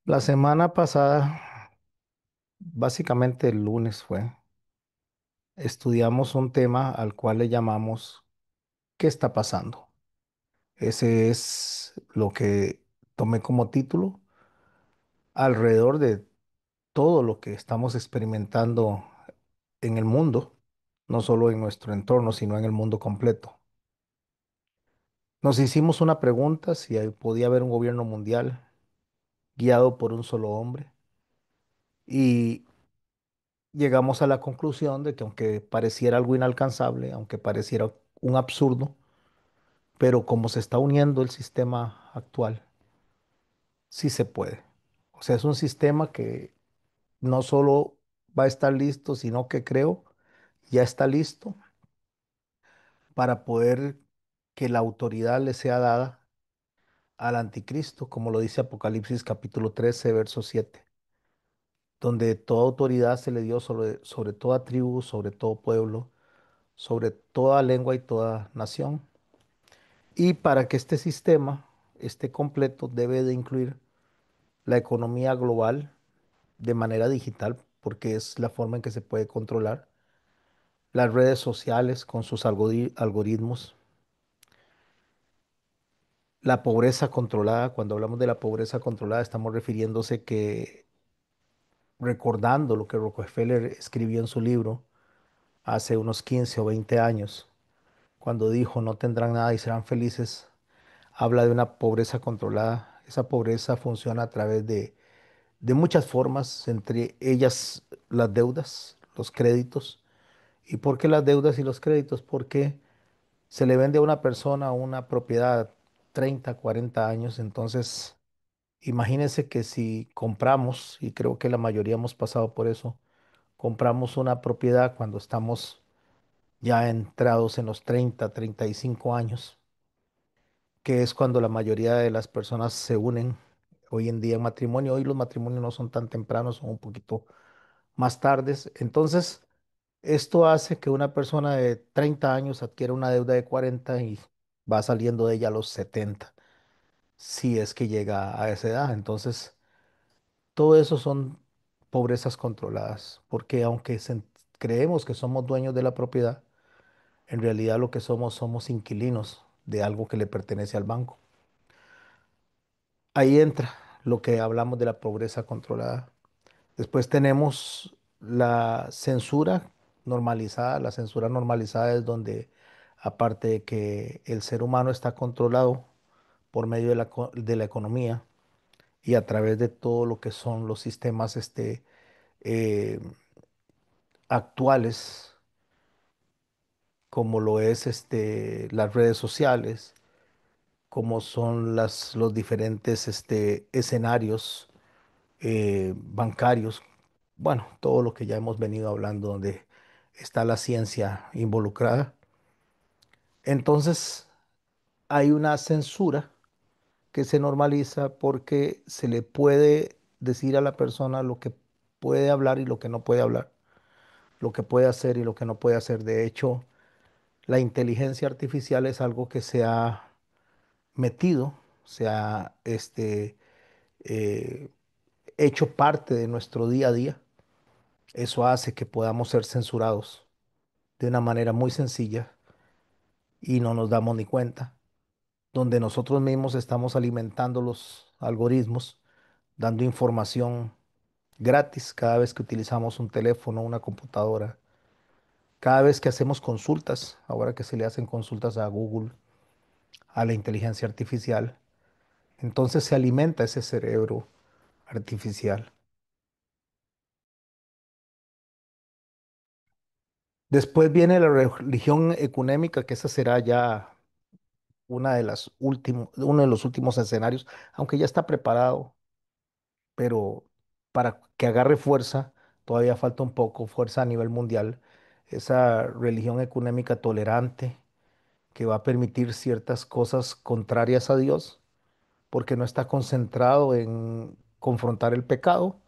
La semana pasada, básicamente el lunes fue, estudiamos un tema al cual le llamamos ¿qué está pasando? Ese es lo que tomé como título alrededor de todo lo que estamos experimentando en el mundo, no solo en nuestro entorno, sino en el mundo completo. Nos hicimos una pregunta si podía haber un gobierno mundial guiado por un solo hombre y llegamos a la conclusión de que aunque pareciera algo inalcanzable, aunque pareciera un absurdo, pero como se está uniendo el sistema actual, sí se puede. O sea, es un sistema que no solo va a estar listo, sino que creo ya está listo para poder que la autoridad le sea dada al anticristo, como lo dice Apocalipsis capítulo 13 verso 7, donde toda autoridad se le dio sobre toda tribu, sobre todo pueblo, sobre toda lengua y toda nación. Y para que este sistema esté completo, debe de incluir la economía global de manera digital, porque es la forma en que se puede controlar, las redes sociales con sus algoritmos, la pobreza controlada. Cuando hablamos de la pobreza controlada, estamos refiriéndose que, recordando lo que Rockefeller escribió en su libro hace unos 15 o 20 años, cuando dijo no tendrán nada y serán felices, habla de una pobreza controlada. Esa pobreza funciona a través de muchas formas, entre ellas las deudas, los créditos. ¿Y por qué las deudas y los créditos? Porque se le vende a una persona una propiedad 30, 40 años, entonces imagínense que si compramos, y creo que la mayoría hemos pasado por eso, compramos una propiedad cuando estamos ya entrados en los 30, 35 años, que es cuando la mayoría de las personas se unen hoy en día en matrimonio. Hoy los matrimonios no son tan tempranos, son un poquito más tardes. Entonces, esto hace que una persona de 30 años adquiera una deuda de 40 y va saliendo de ella a los 70, si es que llega a esa edad. Entonces, todo eso son pobrezas controladas, porque aunque creemos que somos dueños de la propiedad, en realidad lo que somos inquilinos de algo que le pertenece al banco. Ahí entra lo que hablamos de la pobreza controlada. Después tenemos la censura normalizada. La censura normalizada es donde, aparte de que el ser humano está controlado por medio de de la economía y a través de todo lo que son los sistemas eh, actuales, como lo es las redes sociales, como son los diferentes escenarios bancarios, bueno, todo lo que ya hemos venido hablando, donde está la ciencia involucrada. Entonces, hay una censura que se normaliza porque se le puede decir a la persona lo que puede hablar y lo que no puede hablar, lo que puede hacer y lo que no puede hacer. De hecho, la inteligencia artificial es algo que se ha metido, se ha eh, hecho parte de nuestro día a día. Eso hace que podamos ser censurados de una manera muy sencilla y no nos damos ni cuenta, donde nosotros mismos estamos alimentando los algoritmos, dando información gratis cada vez que utilizamos un teléfono, una computadora, cada vez que hacemos consultas, ahora que se le hacen consultas a Google, a la inteligencia artificial, entonces se alimenta ese cerebro artificial. Después viene la religión ecuménica, que esa será ya uno de los últimos escenarios, aunque ya está preparado, pero para que agarre fuerza, todavía falta un poco, fuerza a nivel mundial, esa religión ecuménica tolerante que va a permitir ciertas cosas contrarias a Dios, porque no está concentrado en confrontar el pecado,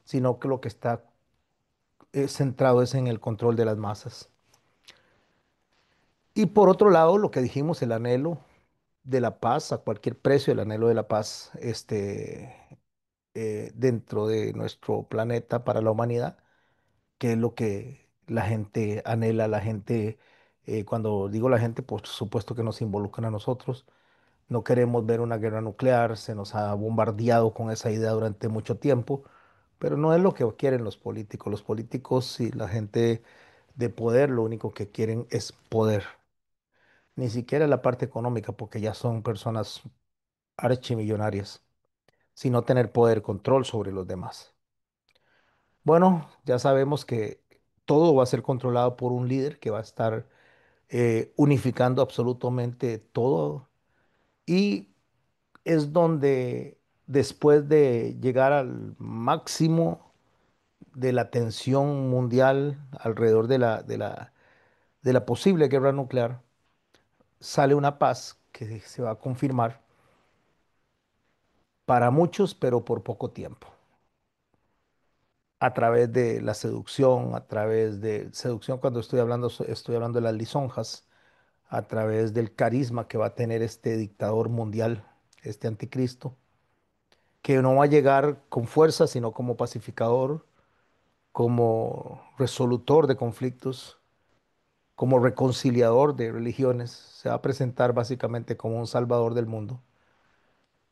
sino que lo que está centrado es en el control de las masas. Y por otro lado, lo que dijimos, el anhelo de la paz a cualquier precio, el anhelo de la paz, dentro de nuestro planeta para la humanidad, que es lo que la gente anhela, la gente, cuando digo la gente, por supuesto que nos involucran a nosotros. No queremos ver una guerra nuclear, se nos ha bombardeado con esa idea durante mucho tiempo, pero no es lo que quieren los políticos. Los políticos y la gente de poder lo único que quieren es poder, ni siquiera la parte económica, porque ya son personas archimillonarias, sino tener poder, control sobre los demás. Bueno, ya sabemos que todo va a ser controlado por un líder que va a estar unificando absolutamente todo y es donde después de llegar al máximo de la tensión mundial alrededor de la posible guerra nuclear, sale una paz que se va a confirmar para muchos, pero por poco tiempo, a través de la seducción, a través de seducción cuando estoy hablando, estoy hablando de las lisonjas, a través del carisma que va a tener este dictador mundial, este anticristo, que no va a llegar con fuerza, sino como pacificador, como resolutor de conflictos, como reconciliador de religiones. Se va a presentar básicamente como un salvador del mundo.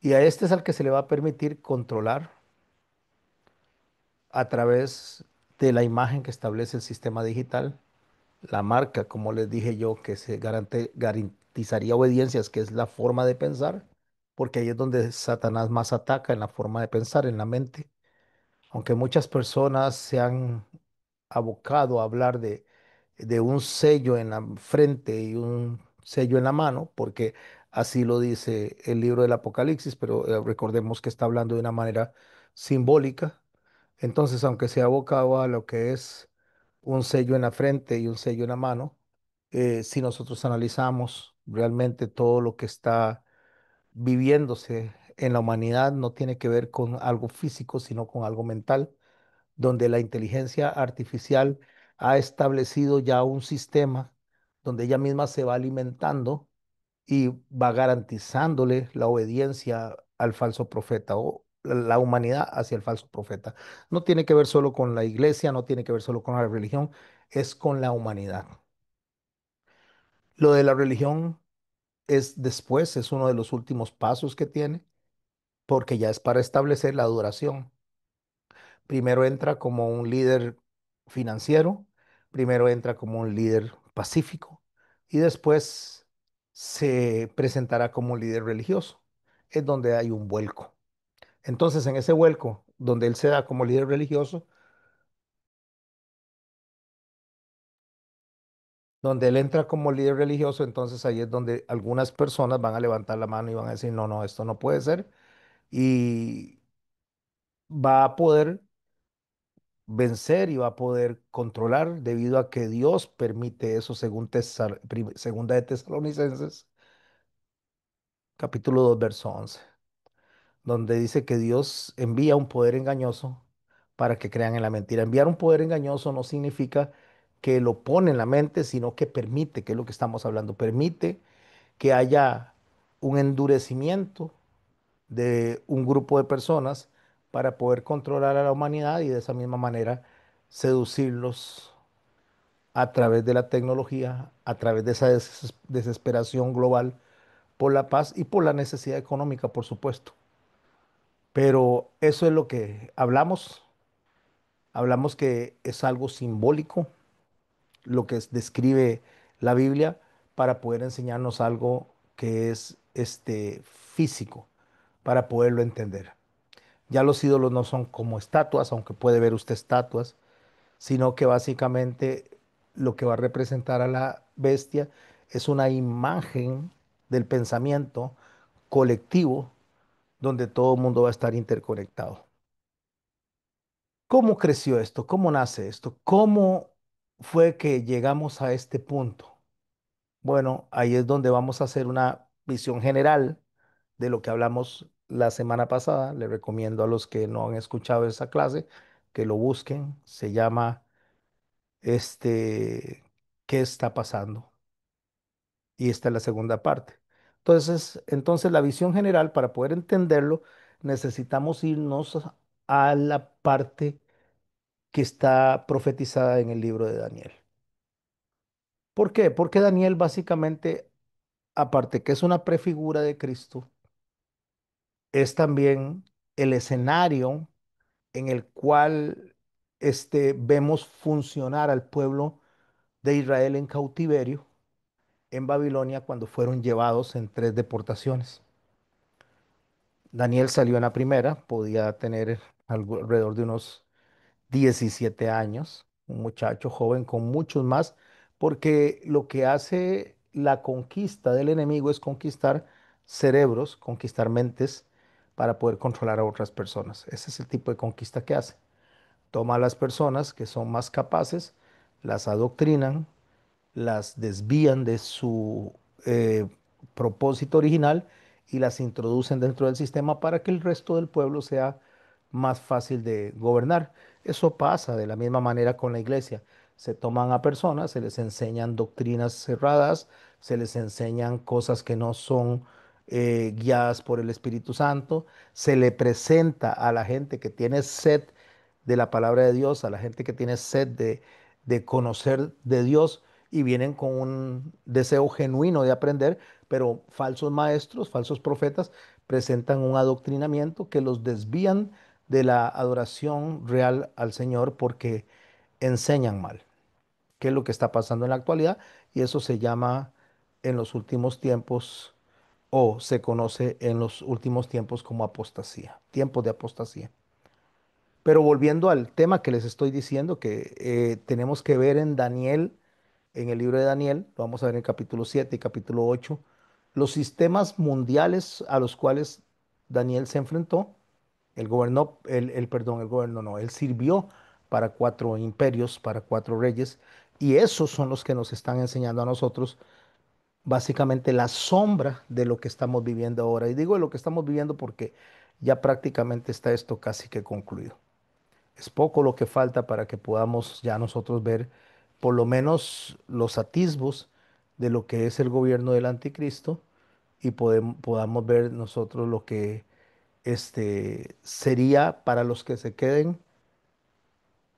Y a este es al que se le va a permitir controlar a través de la imagen que establece el sistema digital, la marca, como les dije yo, que se garantizaría obediencias, que es la forma de pensar, porque ahí es donde Satanás más ataca en la forma de pensar, en la mente. Aunque muchas personas se han abocado a hablar de un sello en la frente y un sello en la mano, porque así lo dice el libro del Apocalipsis, pero recordemos que está hablando de una manera simbólica. Entonces, aunque se ha abocado a lo que es un sello en la frente y un sello en la mano, si nosotros analizamos realmente todo lo que está viviéndose en la humanidad, no tiene que ver con algo físico, sino con algo mental donde la inteligencia artificial ha establecido ya un sistema donde ella misma se va alimentando y va garantizándole la obediencia al falso profeta o la humanidad hacia el falso profeta. No tiene que ver solo con la iglesia, no tiene que ver solo con la religión, es con la humanidad. Lo de la religión es después, es uno de los últimos pasos que tiene, porque ya es para establecer la adoración. Primero entra como un líder financiero, primero entra como un líder pacífico y después se presentará como un líder religioso. Es donde hay un vuelco. Entonces, en ese vuelco, donde él se da como líder religioso, donde él entra como líder religioso, entonces ahí es donde algunas personas van a levantar la mano y van a decir, no, no, esto no puede ser. Y va a poder vencer y va a poder controlar debido a que Dios permite eso según segunda de Tesalonicenses, capítulo 2 verso 11, donde dice que Dios envía un poder engañoso para que crean en la mentira. Enviar un poder engañoso no significa que lo pone en la mente, sino que permite, que es lo que estamos hablando, permite que haya un endurecimiento de un grupo de personas para poder controlar a la humanidad y de esa misma manera seducirlos a través de la tecnología, a través de esa desesperación global por la paz y por la necesidad económica, por supuesto. Pero eso es lo que hablamos. Hablamos que es algo simbólico, lo que describe la Biblia para poder enseñarnos algo que es físico, para poderlo entender. Ya los ídolos no son como estatuas, aunque puede ver usted estatuas, sino que básicamente lo que va a representar a la bestia es una imagen del pensamiento colectivo donde todo el mundo va a estar interconectado. ¿Cómo creció esto? ¿Cómo nace esto? ¿Cómo fue que llegamos a este punto? Bueno, ahí es donde vamos a hacer una visión general de lo que hablamos la semana pasada. Le recomiendo a los que no han escuchado esa clase que lo busquen. Se llama este, ¿qué está pasando? Y esta es la segunda parte. Entonces la visión general, para poder entenderlo, necesitamos irnos a la parte que está profetizada en el libro de Daniel. ¿Por qué? Porque Daniel básicamente, aparte que es una prefigura de Cristo, es también el escenario en el cual vemos funcionar al pueblo de Israel en cautiverio en Babilonia cuando fueron llevados en tres deportaciones. Daniel salió en la primera, podía tener alrededor de unos 17 años, un muchacho joven con muchos más, porque lo que hace la conquista del enemigo es conquistar cerebros, conquistar mentes para poder controlar a otras personas. Ese es el tipo de conquista que hace. Toma a las personas que son más capaces, las adoctrinan, las desvían de su eh, propósito original y las introducen dentro del sistema para que el resto del pueblo sea más fácil de gobernar. Eso pasa de la misma manera con la iglesia. Se toman a personas, se les enseñan doctrinas cerradas, se les enseñan cosas que no son guiadas por el Espíritu Santo, se le presenta a la gente que tiene sed de la palabra de Dios, a la gente que tiene sed de conocer de Dios y vienen con un deseo genuino de aprender, pero falsos maestros, falsos profetas presentan un adoctrinamiento que los desvían de la adoración real al Señor porque enseñan mal, que es lo que está pasando en la actualidad, y eso se llama en los últimos tiempos o se conoce en los últimos tiempos como apostasía, tiempos de apostasía. Pero volviendo al tema que les estoy diciendo, que tenemos que ver en Daniel, en el libro de Daniel, lo vamos a ver en el capítulo 7 y capítulo 8, los sistemas mundiales a los cuales Daniel se enfrentó. Él gobernó, perdón, él gobernó, no, él sirvió para cuatro imperios, para cuatro reyes, y esos son los que nos están enseñando a nosotros básicamente la sombra de lo que estamos viviendo ahora. Y digo de lo que estamos viviendo porque ya prácticamente está esto casi que concluido. Es poco lo que falta para que podamos ya nosotros ver por lo menos los atisbos de lo que es el gobierno del anticristo y podamos ver nosotros lo que sería para los que se queden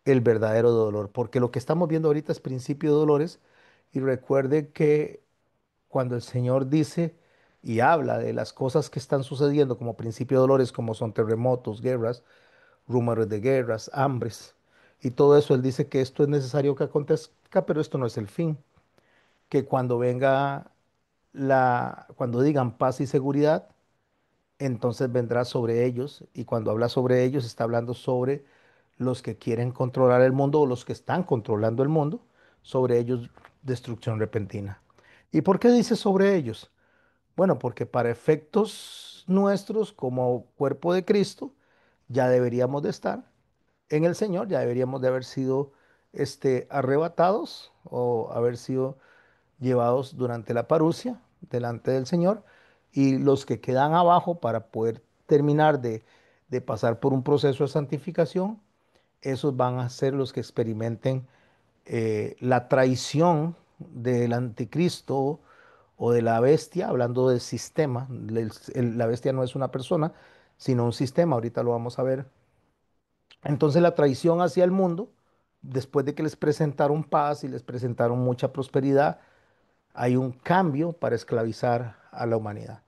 el verdadero dolor. Porque lo que estamos viendo ahorita es principio de dolores y recuerde que cuando el Señor dice y habla de las cosas que están sucediendo como principio de dolores, como son terremotos, guerras, rumores de guerras, hambres y todo eso. Él dice que esto es necesario que acontezca, pero esto no es el fin. Que cuando venga cuando digan paz y seguridad, entonces vendrá sobre ellos. Y cuando habla sobre ellos, está hablando sobre los que quieren controlar el mundo o los que están controlando el mundo, sobre ellos destrucción repentina. ¿Y por qué dice sobre ellos? Bueno, porque para efectos nuestros como cuerpo de Cristo, ya deberíamos de estar en el Señor, ya deberíamos de haber sido arrebatados o haber sido llevados durante la parucia delante del Señor, y los que quedan abajo para poder terminar de pasar por un proceso de santificación, esos van a ser los que experimenten la traición del anticristo o de la bestia, hablando del sistema. La bestia no es una persona, sino un sistema, ahorita lo vamos a ver. Entonces la traición hacia el mundo, después de que les presentaron paz y les presentaron mucha prosperidad, hay un cambio para esclavizar a la humanidad.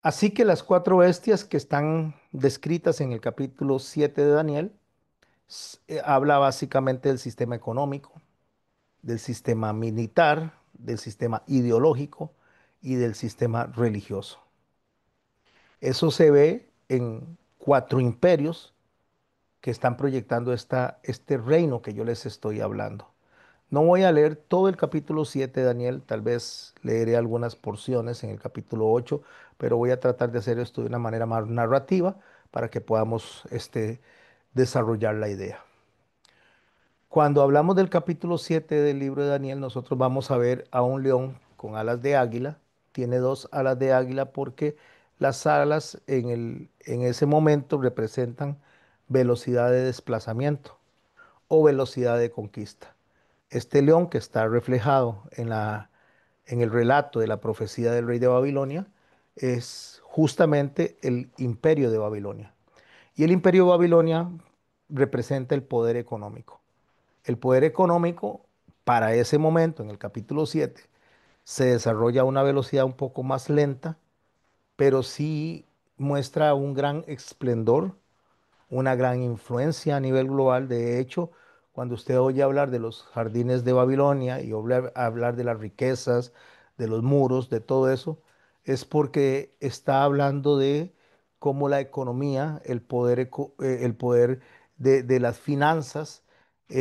Así que las cuatro bestias que están descritas en el capítulo 7 de Daniel, habla básicamente del sistema económico, del sistema militar, del sistema ideológico y del sistema religioso. Eso se ve en cuatro imperios que están proyectando este reino que yo les estoy hablando. No voy a leer todo el capítulo 7 de Daniel, tal vez leeré algunas porciones en el capítulo 8, pero voy a tratar de hacer esto de una manera más narrativa para que podamos desarrollar la idea. Cuando hablamos del capítulo 7 del libro de Daniel, nosotros vamos a ver a un león con alas de águila. Tiene dos alas de águila porque las alas en ese momento representan velocidad de desplazamiento o velocidad de conquista. Este león que está reflejado en el relato de la profecía del rey de Babilonia es justamente el imperio de Babilonia. Y el imperio de Babilonia representa el poder económico. El poder económico para ese momento, en el capítulo 7 se desarrolla a una velocidad un poco más lenta, pero sí muestra un gran esplendor, una gran influencia a nivel global. De hecho, cuando usted oye hablar de los jardines de Babilonia y oye hablar de las riquezas, de los muros, de todo eso, es porque está hablando de cómo la economía, el poder de las finanzas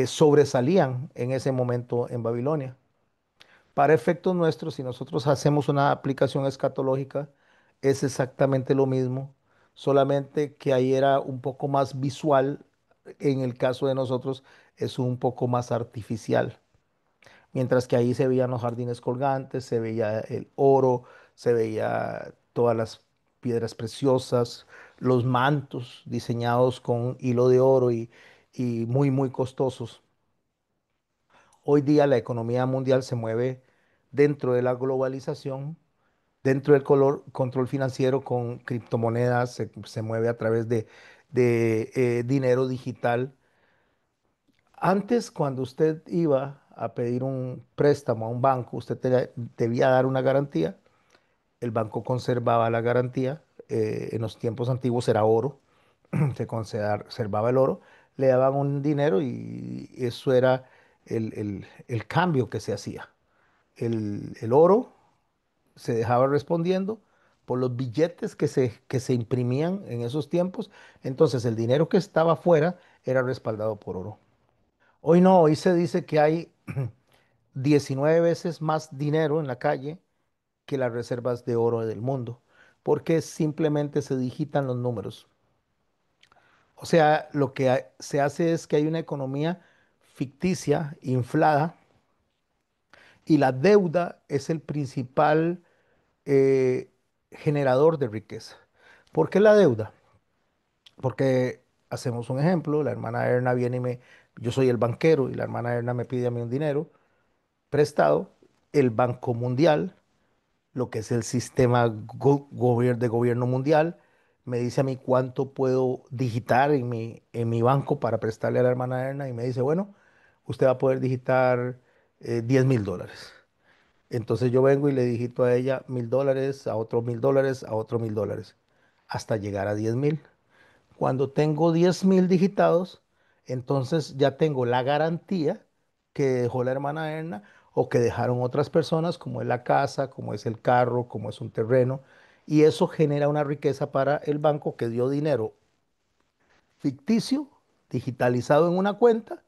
sobresalían en ese momento en Babilonia. Para efectos nuestros, si nosotros hacemos una aplicación escatológica, es exactamente lo mismo, solamente que ahí era un poco más visual, en el caso de nosotros es un poco más artificial, mientras que ahí se veían los jardines colgantes, se veía el oro, se veía todas las piedras preciosas, los mantos diseñados con hilo de oro y muy, muy costosos. Hoy día la economía mundial se mueve dentro de la globalización, dentro del control financiero con criptomonedas, se mueve a través de dinero digital. Antes, cuando usted iba a pedir un préstamo a un banco, usted debía dar una garantía, el banco conservaba la garantía, en los tiempos antiguos era oro, se conservaba el oro, le daban un dinero y eso era el cambio que se hacía. El oro se dejaba respondiendo por los billetes que se imprimían en esos tiempos. Entonces el dinero que estaba afuera era respaldado por oro. Hoy no, hoy se dice que hay 19 veces más dinero en la calle que las reservas de oro del mundo, porque simplemente se digitan los números. O sea, lo que se hace es que hay una economía ficticia, inflada, y la deuda es el principal generador de riqueza. ¿Por qué la deuda? Porque hacemos un ejemplo, la hermana Erna viene yo soy el banquero y la hermana Erna me pide a mí un dinero prestado, el Banco Mundial, lo que es el sistema de gobierno mundial, me dice a mí cuánto puedo digitar en mi banco para prestarle a la hermana Erna y me dice, bueno, usted va a poder digitar $10,000. Entonces yo vengo y le digito a ella $1,000, a otros $1,000, a otros $1,000, hasta llegar a 10,000. Cuando tengo 10,000 digitados, entonces ya tengo la garantía que dejó la hermana Erna o que dejaron otras personas, como es la casa, como es el carro, como es un terreno, y eso genera una riqueza para el banco que dio dinero ficticio, digitalizado en una cuenta,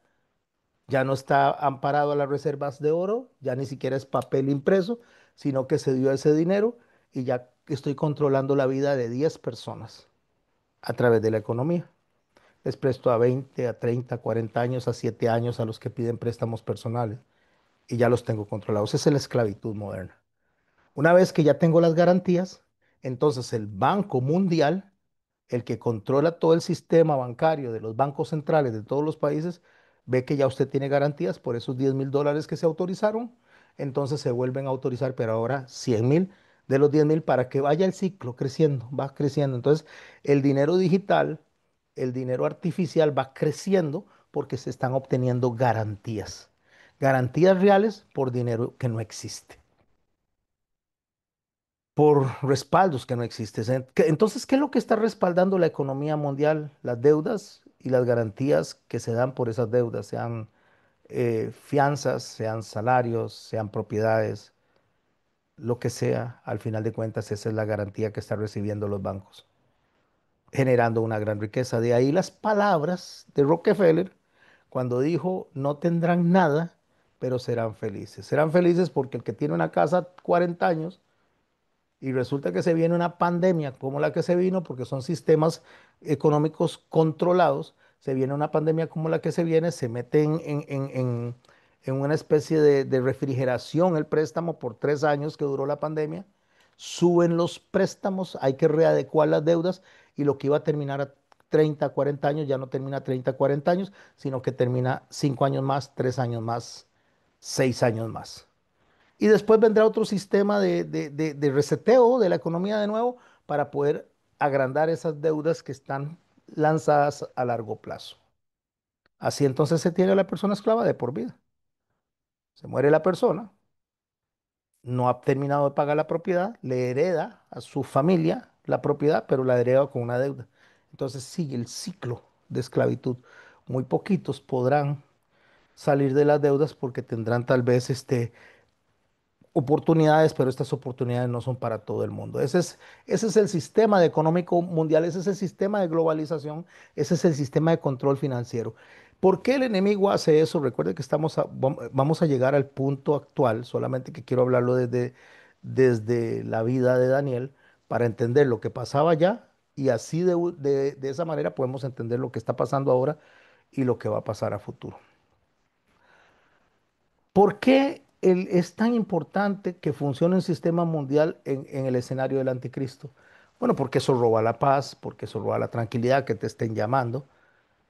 ya no está amparado a las reservas de oro, ya ni siquiera es papel impreso, sino que se dio ese dinero y ya estoy controlando la vida de 10 personas a través de la economía. Les presto a 20, a 30, 40 años, a 7 años a los que piden préstamos personales y ya los tengo controlados. Esa es la esclavitud moderna. Una vez que ya tengo las garantías, entonces el Banco Mundial, el que controla todo el sistema bancario de los bancos centrales de todos los países, ve que ya usted tiene garantías por esos $10,000 que se autorizaron, entonces se vuelven a autorizar, pero ahora 100,000 de los 10,000 para que vaya el ciclo creciendo, va creciendo. Entonces el dinero digital, el dinero artificial va creciendo porque se están obteniendo garantías, garantías reales por dinero que no existe, por respaldos que no existen. Entonces, ¿qué es lo que está respaldando la economía mundial? Las deudas y las garantías que se dan por esas deudas, sean fianzas, sean salarios, sean propiedades, lo que sea, al final de cuentas, esa es la garantía que están recibiendo los bancos, generando una gran riqueza. De ahí las palabras de Rockefeller cuando dijo, no tendrán nada, pero serán felices. Serán felices porque el que tiene una casa 40 años, y resulta que se viene una pandemia como la que se vino, porque son sistemas económicos controlados, se viene una pandemia como la que se viene, se mete en una especie de refrigeración el préstamo por 3 años que duró la pandemia, suben los préstamos, hay que readecuar las deudas y lo que iba a terminar a 30, 40 años ya no termina a 30, 40 años, sino que termina 5 años más, 3 años más, 6 años más. Y después vendrá otro sistema de reseteo de la economía de nuevo para poder agrandar esas deudas que están lanzadas a largo plazo. Así entonces se tiene a la persona esclava de por vida. Se muere la persona, no ha terminado de pagar la propiedad, le hereda a su familia la propiedad, pero la hereda con una deuda. Entonces sigue el ciclo de esclavitud. Muy poquitos podrán salir de las deudas porque tendrán tal vez oportunidades, pero estas oportunidades no son para todo el mundo. Ese es el sistema económico mundial, ese es el sistema de globalización, ese es el sistema de control financiero. ¿Por qué el enemigo hace eso? Recuerde que vamos a llegar al punto actual, solamente que quiero hablarlo desde la vida de Daniel para entender lo que pasaba allá y así de esa manera podemos entender lo que está pasando ahora y lo que va a pasar a futuro. ¿Por qué es tan importante que funcione un sistema mundial en el escenario del anticristo? Bueno, porque eso roba la paz, porque eso roba la tranquilidad que te estén llamando.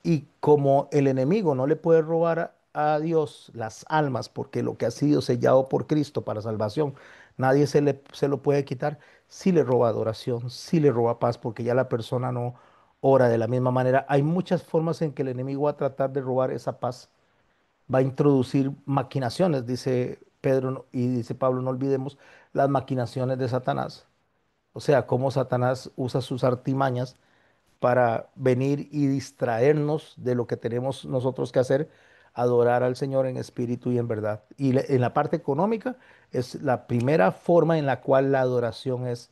Y como el enemigo no le puede robar a Dios las almas, porque lo que ha sido sellado por Cristo para salvación, nadie se lo puede quitar, sí le roba adoración, sí le roba paz, porque ya la persona no ora de la misma manera. Hay muchas formas en que el enemigo va a tratar de robar esa paz, va a introducir maquinaciones, dice Pedro y dice Pablo, no olvidemos las maquinaciones de Satanás. O sea, cómo Satanás usa sus artimañas para venir y distraernos de lo que tenemos nosotros que hacer, adorar al Señor en espíritu y en verdad. Y en la parte económica es la primera forma en la cual la adoración es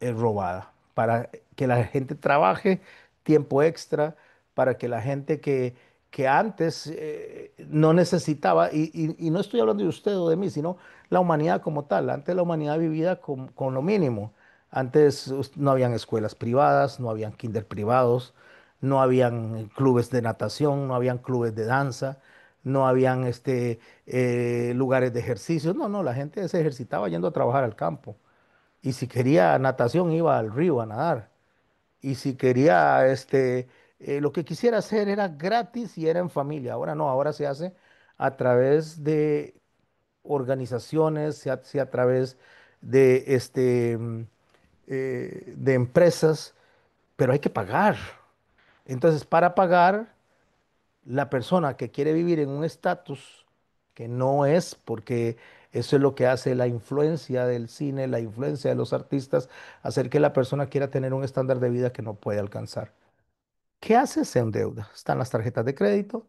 robada, para que la gente trabaje tiempo extra, para que la gente que antes no necesitaba, y no estoy hablando de usted o de mí, sino la humanidad como tal. Antes la humanidad vivía con lo mínimo. Antes no habían escuelas privadas, no habían kinder privados, no habían clubes de natación, no habían clubes de danza, no habían lugares de ejercicio. No, no, la gente se ejercitaba yendo a trabajar al campo. Y si quería natación, iba al río a nadar. Y si quería, lo que quisiera hacer era gratis y era en familia. Ahora no, ahora se hace a través de organizaciones, se hace a través de, de empresas, pero hay que pagar. Entonces, para pagar, la persona que quiere vivir en un estatus que no es, porque eso es lo que hace la influencia del cine, la influencia de los artistas, hacer que la persona quiera tener un estándar de vida que no puede alcanzar. ¿Qué hace? Se endeuda. Están las tarjetas de crédito,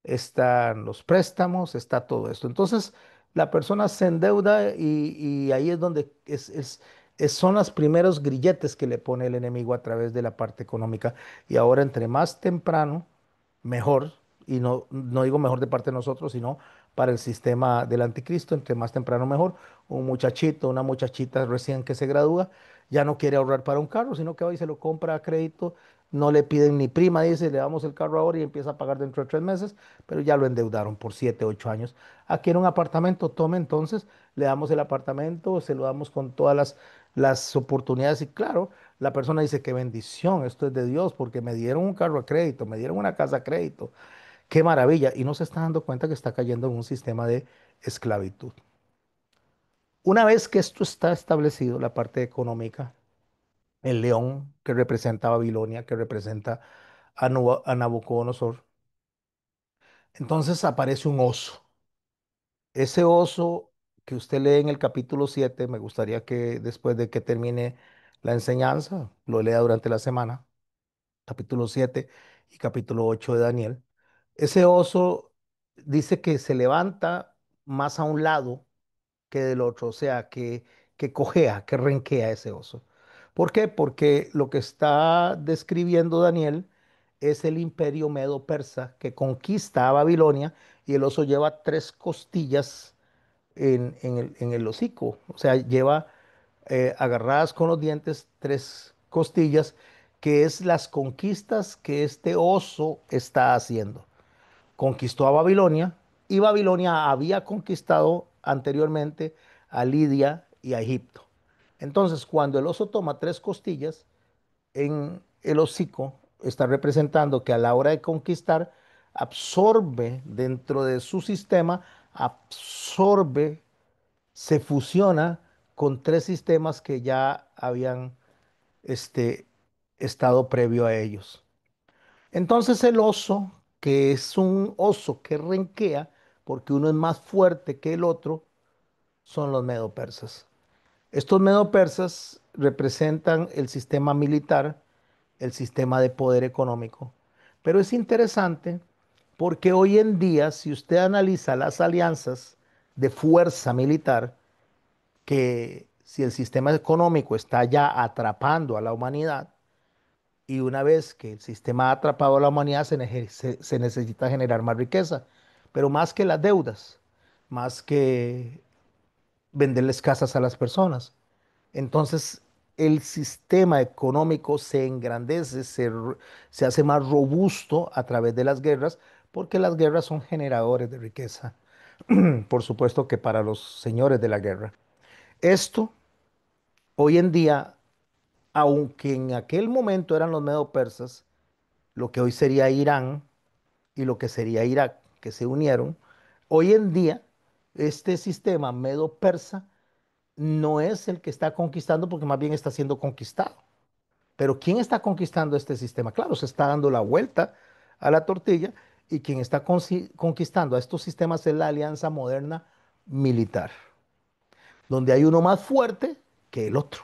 están los préstamos, está todo esto. Entonces, la persona se endeuda y ahí es donde son los primeros grilletes que le pone el enemigo a través de la parte económica. Y ahora, entre más temprano, mejor, y no digo mejor de parte de nosotros, sino para el sistema del anticristo, entre más temprano mejor. Un muchachito, una muchachita recién que se gradúa, ya no quiere ahorrar para un carro, sino que va y se lo compra a crédito, no le piden ni prima, dice, le damos el carro ahora y empieza a pagar dentro de 3 meses, pero ya lo endeudaron por 7, 8 años. Aquí en un apartamento, tome entonces, le damos el apartamento, se lo damos con todas las oportunidades y claro, la persona dice, qué bendición, esto es de Dios, porque me dieron un carro a crédito, me dieron una casa a crédito, qué maravilla, y no se está dando cuenta que está cayendo en un sistema de esclavitud. Una vez que esto está establecido, la parte económica, el león que representa a Babilonia, que representa a Nabucodonosor, entonces aparece un oso. Ese oso que usted lee en el capítulo 7, me gustaría que después de que termine la enseñanza, lo lea durante la semana, capítulo 7 y capítulo 8 de Daniel. Ese oso dice que se levanta más a un lado que del otro, o sea, que cojea, que renquea ese oso. ¿Por qué? Porque lo que está describiendo Daniel es el imperio medo-persa que conquista a Babilonia y el oso lleva 3 costillas en el hocico, o sea, lleva agarradas con los dientes 3 costillas, que es las conquistas que este oso está haciendo. Conquistó a Babilonia y Babilonia había conquistado anteriormente a Lidia y a Egipto. Entonces, cuando el oso toma 3 costillas en el hocico, está representando que a la hora de conquistar, absorbe dentro de su sistema, absorbe se fusiona con tres sistemas que ya habían este, estado previo a ellos. Entonces el oso, que es un oso que renquea, porque uno es más fuerte que el otro, son los medo-persas. Estos medo-persas representan el sistema militar, el sistema de poder económico. Pero es interesante porque hoy en día, si usted analiza las alianzas de fuerza militar, que si el sistema económico está ya atrapando a la humanidad, y una vez que el sistema ha atrapado a la humanidad, se necesita generar más riqueza, pero más que las deudas, más que venderles casas a las personas. Entonces, el sistema económico se engrandece, se hace más robusto a través de las guerras, porque las guerras son generadores de riqueza. Por supuesto que para los señores de la guerra. Esto, hoy en día, aunque en aquel momento eran los medo-persas, lo que hoy sería Irán y lo que sería Irak, que se unieron, hoy en día este sistema medo-persa no es el que está conquistando porque más bien está siendo conquistado. Pero ¿quién está conquistando este sistema? Claro, se está dando la vuelta a la tortilla y quien está conquistando a estos sistemas es la Alianza Moderna Militar, donde hay uno más fuerte que el otro.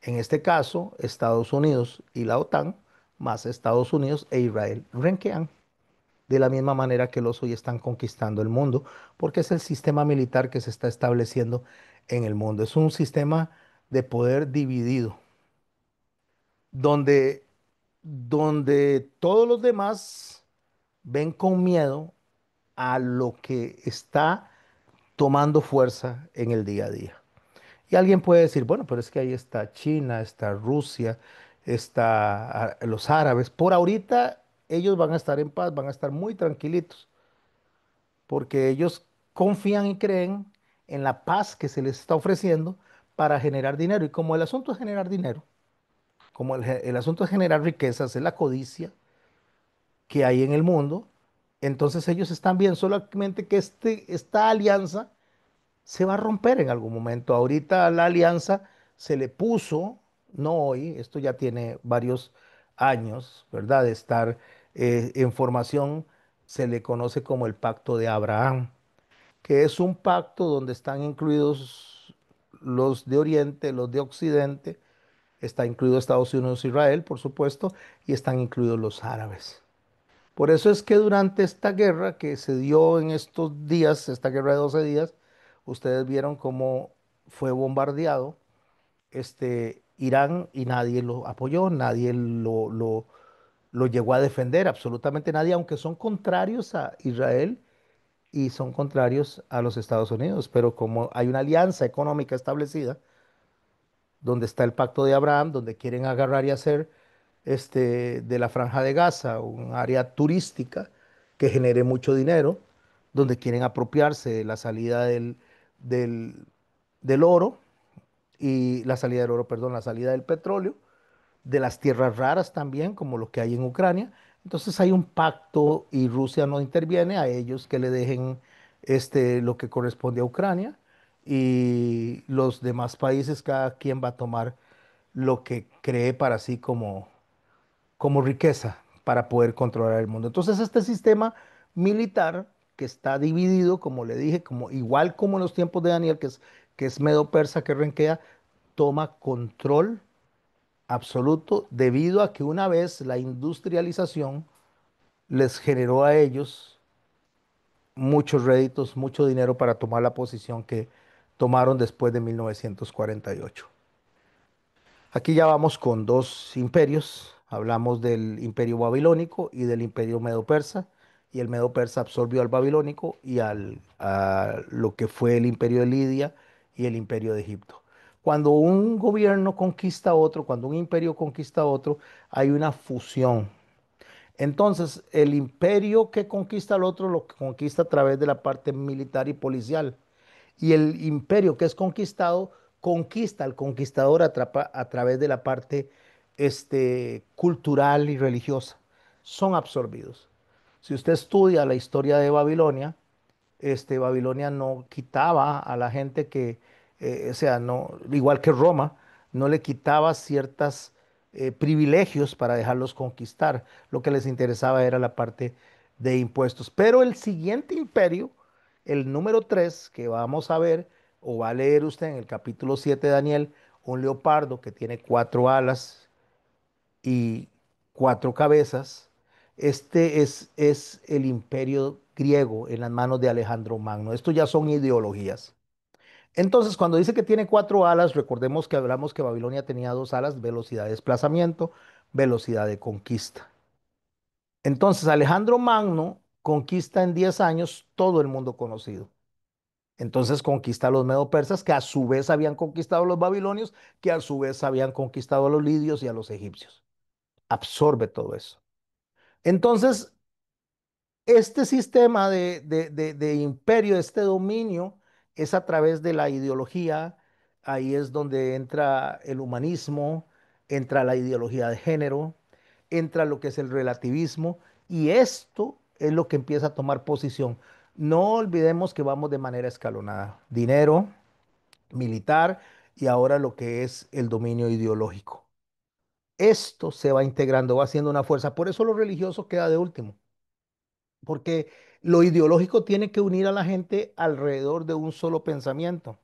En este caso, Estados Unidos y la OTAN, más Estados Unidos e Israel, renquean de la misma manera que los hoy están conquistando el mundo, porque es el sistema militar que se está estableciendo en el mundo. Es un sistema de poder dividido, donde, donde todos los demás ven con miedo a lo que está tomando fuerza en el día a día. Y alguien puede decir, bueno, pero es que ahí está China, está Rusia, está los árabes. Por ahorita ellos van a estar en paz, van a estar muy tranquilitos, porque ellos confían y creen en la paz que se les está ofreciendo para generar dinero. Y como el asunto es generar dinero, como el asunto es generar riquezas, es la codicia que hay en el mundo, entonces ellos están bien, solamente que esta alianza se va a romper en algún momento. Ahorita la alianza se le puso, no hoy, esto ya tiene varios años, ¿verdad? De estar en formación, se le conoce como el Pacto de Abraham, que es un pacto donde están incluidos los de Oriente, los de Occidente, está incluido Estados Unidos e Israel, por supuesto, y están incluidos los árabes. Por eso es que durante esta guerra que se dio en estos días, esta guerra de 12 días, ustedes vieron cómo fue bombardeado Irán y nadie lo apoyó, nadie lo llegó a defender, absolutamente nadie, aunque son contrarios a Israel y son contrarios a los Estados Unidos. Pero como hay una alianza económica establecida, donde está el Pacto de Abraham, donde quieren agarrar y hacer de la Franja de Gaza un área turística que genere mucho dinero, donde quieren apropiarse de la salida del, del oro y la salida del oro, perdón, la salida del petróleo, de las tierras raras también, como lo que hay en Ucrania. Entonces hay un pacto y Rusia no interviene, a ellos que le dejen lo que corresponde a Ucrania y los demás países, cada quien va a tomar lo que cree para sí como riqueza para poder controlar el mundo. Entonces este sistema militar que está dividido, como le dije, como, igual como en los tiempos de Daniel, que es Medo-Persa, que renquea, toma control absoluto debido a que una vez la industrialización les generó a ellos muchos réditos, mucho dinero para tomar la posición que tomaron después de 1948. Aquí ya vamos con dos imperios. Hablamos del imperio babilónico y del imperio medo-persa. Y el medo-persa absorbió al babilónico y a lo que fue el imperio de Lidia y el imperio de Egipto. Cuando un gobierno conquista a otro, cuando un imperio conquista a otro, hay una fusión. Entonces, el imperio que conquista al otro lo conquista a través de la parte militar y policial. Y el imperio que es conquistado conquista al conquistador a través de la parte cultural y religiosa. Son absorbidos. Si usted estudia la historia de Babilonia, Babilonia no quitaba a la gente que, o sea, no, igual que Roma, no le quitaba ciertos privilegios para dejarlos conquistar. Lo que les interesaba era la parte de impuestos. Pero el siguiente imperio, el número 3 que vamos a ver, o va a leer usted en el capítulo 7 de Daniel, un leopardo que tiene 4 alas y 4 cabezas. Es el imperio griego en las manos de Alejandro Magno. Esto ya son ideologías. Entonces, cuando dice que tiene 4 alas, recordemos que hablamos que Babilonia tenía 2 alas: velocidad de desplazamiento, velocidad de conquista. Entonces, Alejandro Magno conquista en 10 años todo el mundo conocido. Entonces conquista a los medo-persas, que a su vez habían conquistado a los babilonios, que a su vez habían conquistado a los lidios y a los egipcios. Absorbe todo eso. Entonces, este sistema de imperio, este dominio, es a través de la ideología. Ahí es donde entra el humanismo, entra la ideología de género, entra lo que es el relativismo, y esto es lo que empieza a tomar posición. No olvidemos que vamos de manera escalonada. Dinero, militar y ahora lo que es el dominio ideológico. Esto se va integrando, va haciendo una fuerza. Por eso lo religioso queda de último, porque lo ideológico tiene que unir a la gente alrededor de un solo pensamiento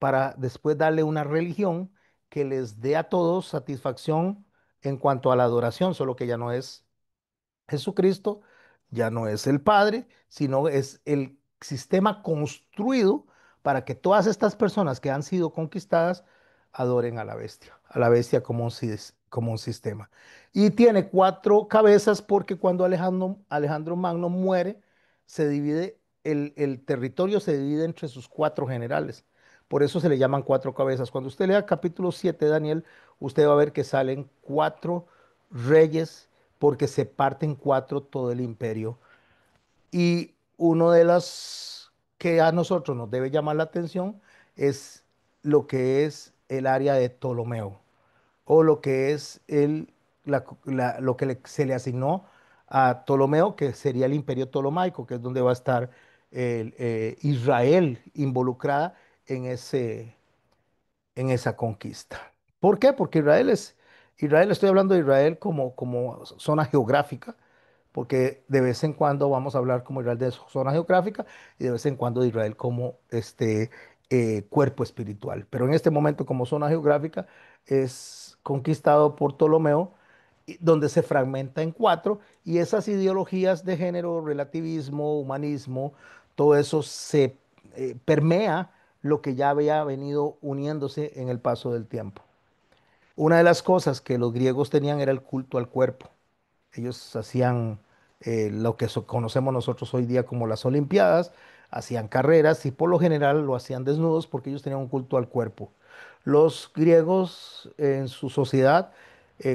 para después darle una religión que les dé a todos satisfacción en cuanto a la adoración, solo que ya no es Jesucristo, ya no es el Padre, sino es el sistema construido para que todas estas personas que han sido conquistadas adoren a la bestia como como un sistema. Y tiene 4 cabezas porque cuando Alejandro Magno muere, se divide, el territorio se divide entre sus 4 generales. Por eso se le llaman 4 cabezas. Cuando usted lea capítulo 7 de Daniel, usted va a ver que salen 4 reyes porque se parte en 4 todo el imperio. Y uno de las que a nosotros nos debe llamar la atención es lo que es el área de Ptolomeo, o lo que es lo que se le asignó a Ptolomeo, que sería el imperio ptolomaico, que es donde va a estar Israel involucrada en en esa conquista. ¿Por qué? Porque Israel, estoy hablando de Israel como zona geográfica, porque de vez en cuando vamos a hablar como Israel de zona geográfica y de vez en cuando de Israel como cuerpo espiritual. Pero en este momento como zona geográfica es conquistado por Ptolomeo, donde se fragmenta en 4, y esas ideologías de género, relativismo, humanismo, todo eso se permea lo que ya había venido uniéndose en el paso del tiempo. Una de las cosas que los griegos tenían era el culto al cuerpo. Ellos hacían lo que conocemos nosotros hoy día como las Olimpiadas, hacían carreras y por lo general lo hacían desnudos porque ellos tenían un culto al cuerpo. Los griegos en su sociedad,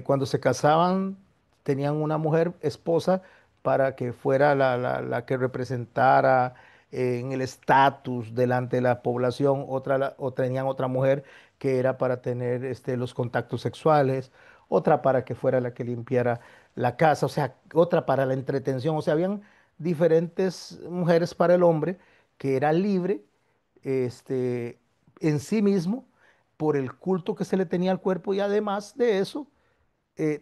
cuando se casaban, tenían una mujer esposa para que fuera la que representara en el estatus delante de la población, o tenían otra mujer que era para tener los contactos sexuales, otra para que fuera la que limpiara la casa, o sea, otra para la entretención, o sea, habían diferentes mujeres para el hombre que era libre este, en sí mismo por el culto que se le tenía al cuerpo, y además de eso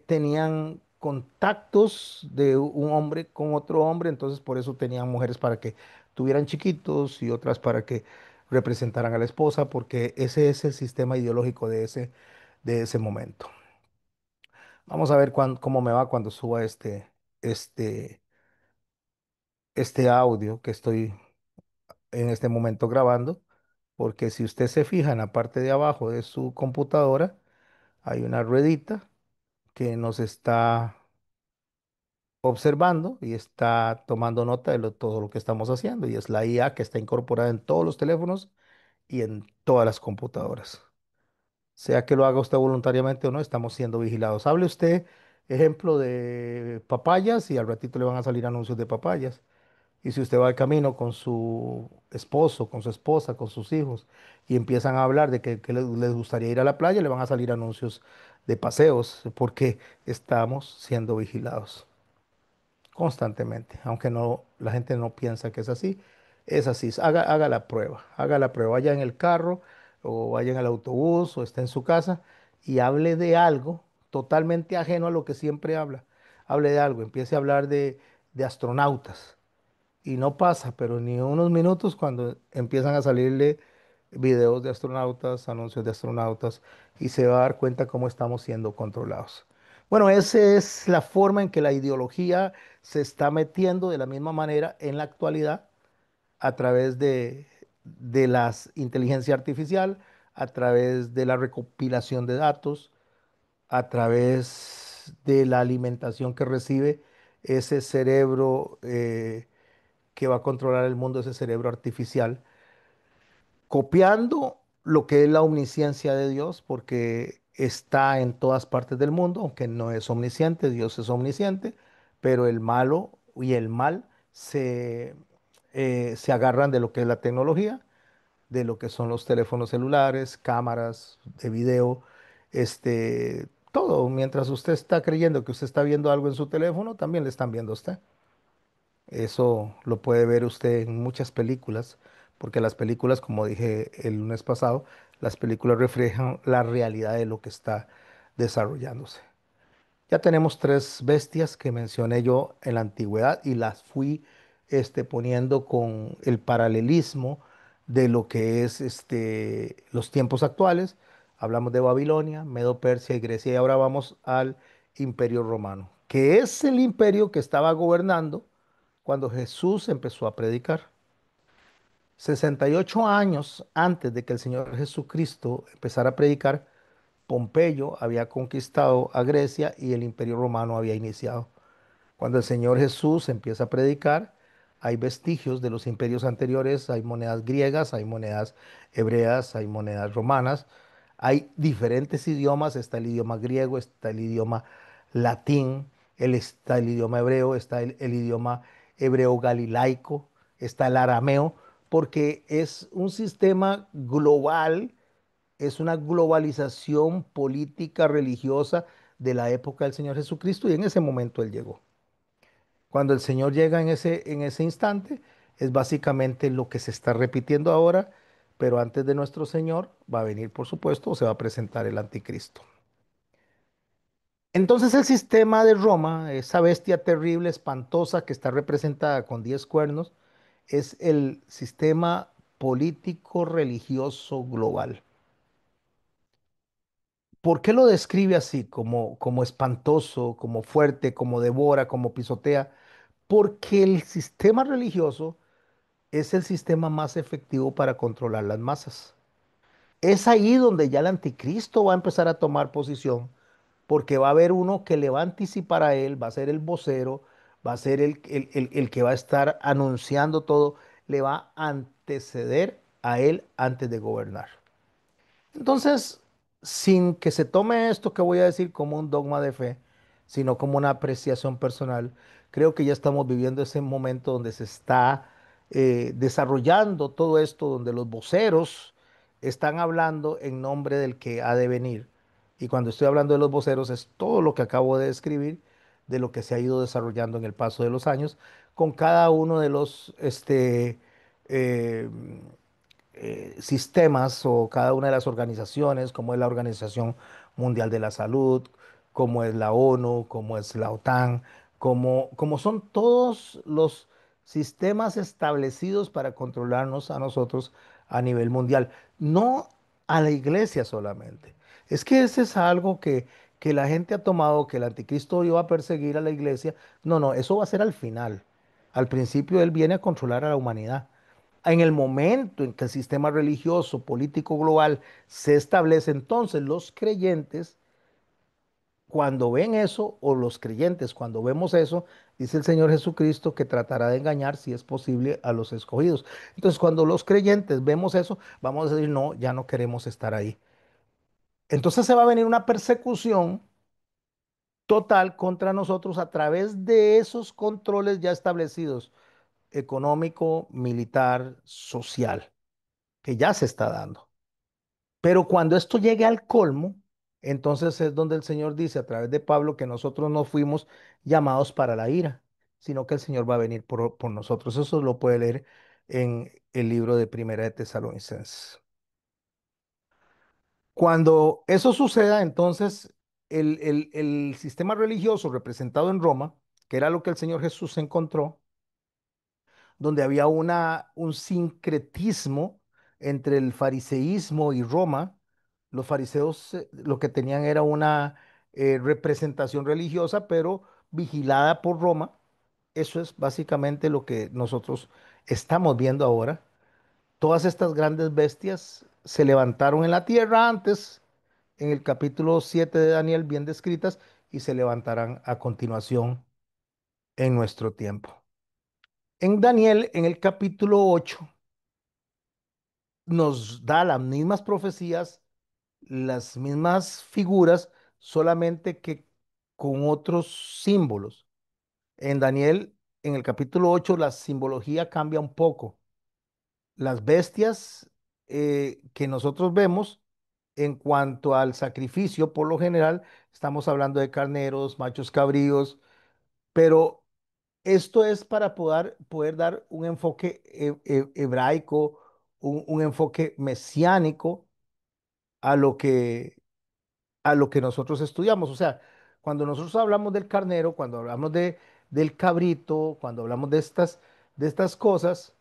tenían contactos de un hombre con otro hombre, entonces por eso tenían mujeres para que tuvieran chiquitos y otras para que representaran a la esposa, porque ese es el sistema ideológico de ese momento. Vamos a ver cómo me va cuando suba este, este audio que estoy en este momento grabando, porque si usted se fija en la parte de abajo de su computadora, hay una ruedita que nos está observando y está tomando nota de todo lo que estamos haciendo, y es la IA que está incorporada en todos los teléfonos y en todas las computadoras. Sea que lo haga usted voluntariamente o no, estamos siendo vigilados. Hable usted, ejemplo, de papayas, y al ratito le van a salir anuncios de papayas. Y si usted va de camino con su esposo, con su esposa, con sus hijos, y empiezan a hablar de que les gustaría ir a la playa, le van a salir anuncios de paseos, porque estamos siendo vigilados constantemente, aunque no, la gente no piensa que es así. Es así, haga la prueba, vaya en el carro o vaya en el autobús o esté en su casa y hable de algo totalmente ajeno a lo que siempre habla. Hable de algo, empiece a hablar de astronautas y no pasa, pero ni unos minutos cuando empiezan a salirle videos de astronautas, anuncios de astronautas y se va a dar cuenta cómo estamos siendo controlados. Bueno, esa es la forma en que la ideología se está metiendo de la misma manera en la actualidad a través de la inteligencia artificial, a través de la recopilación de datos, a través de la alimentación que recibe ese cerebro que va a controlar el mundo, ese cerebro artificial, copiando lo que es la omnisciencia de Dios, porque está en todas partes del mundo, aunque no es omnisciente, Dios es omnisciente, pero el malo y el mal se agarran de lo que es la tecnología, de lo que son los teléfonos celulares, cámaras de video, todo. Mientras usted está creyendo que usted está viendo algo en su teléfono, también le están viendo a usted. Eso lo puede ver usted en muchas películas, porque las películas, como dije el lunes pasado, las películas reflejan la realidad de lo que está desarrollándose. Ya tenemos tres bestias que mencioné yo en la antigüedad y las fui poniendo con el paralelismo de lo que es los tiempos actuales. Hablamos de Babilonia, Medo Persia y Grecia y ahora vamos al Imperio Romano, que es el imperio que estaba gobernando cuando Jesús empezó a predicar. 68 años antes de que el Señor Jesucristo empezara a predicar, Pompeyo había conquistado a Grecia y el Imperio Romano había iniciado. Cuando el Señor Jesús empieza a predicar, hay vestigios de los imperios anteriores, hay monedas griegas, hay monedas hebreas, hay monedas romanas, hay diferentes idiomas, está el idioma griego, está el idioma latín, está el idioma hebreo, está el idioma hebreo galilaico, está el arameo, porque es un sistema global, es una globalización política, religiosa de la época del Señor Jesucristo y en ese momento Él llegó. Cuando el Señor llega en ese instante, es básicamente lo que se está repitiendo ahora, pero antes de nuestro Señor va a venir, por supuesto, o se va a presentar el anticristo. Entonces el sistema de Roma, esa bestia terrible, espantosa, que está representada con 10 cuernos, es el sistema político religioso global. ¿Por qué lo describe así, como espantoso, como fuerte, como devora, como pisotea? Porque el sistema religioso es el sistema más efectivo para controlar las masas. Es ahí donde ya el anticristo va a empezar a tomar posición, porque va a haber uno que le va a anticipar a él, va a ser el vocero, va a ser el que va a estar anunciando todo, le va a anteceder a él antes de gobernar. Entonces, sin que se tome esto que voy a decir como un dogma de fe, sino como una apreciación personal, creo que ya estamos viviendo ese momento donde se está desarrollando todo esto, donde los voceros están hablando en nombre del que ha de venir. Y cuando estoy hablando de los voceros es todo lo que acabo de describir, de lo que se ha ido desarrollando en el paso de los años, con cada uno de los eh, sistemas o cada una de las organizaciones, como es la Organización Mundial de la Salud, como es la ONU, como es la OTAN, como son todos los sistemas establecidos para controlarnos a nosotros a nivel mundial, no a la iglesia solamente. Es que ese es algo que la gente ha tomado, que el anticristo iba a perseguir a la iglesia. No, no, eso va a ser al final. Al principio él viene a controlar a la humanidad. En el momento en que el sistema religioso, político global se establece, entonces los creyentes, cuando ven eso, o los creyentes, cuando vemos eso, dice el Señor Jesucristo que tratará de engañar, si es posible, a los escogidos. Entonces, cuando los creyentes vemos eso, vamos a decir, no, ya no queremos estar ahí. Entonces se va a venir una persecución total contra nosotros a través de esos controles ya establecidos, económico, militar, social, que ya se está dando. Pero cuando esto llegue al colmo, entonces es donde el Señor dice a través de Pablo que nosotros no fuimos llamados para la ira, sino que el Señor va a venir por nosotros. Eso lo puede leer en el libro de Primera de Tesalonicenses. Cuando eso suceda, entonces el sistema religioso representado en Roma, que era lo que el Señor Jesús encontró, donde había un sincretismo entre el fariseísmo y Roma. Los fariseos lo que tenían era una representación religiosa, pero vigilada por Roma. Eso es básicamente lo que nosotros estamos viendo ahora. Todas estas grandes bestias se levantaron en la tierra antes, en el capítulo 7 de Daniel, bien descritas, y se levantarán a continuación en nuestro tiempo. En Daniel, en el capítulo 8 nos da las mismas profecías, las mismas figuras, solamente que con otros símbolos. En Daniel, en el capítulo 8 la simbología cambia un poco. Las bestias que nosotros vemos en cuanto al sacrificio, por lo general, estamos hablando de carneros, machos cabríos, pero esto es para poder dar un enfoque hebraico, un enfoque mesiánico a a lo que nosotros estudiamos. O sea, cuando nosotros hablamos del carnero, cuando hablamos del cabrito, cuando hablamos de estas cosas,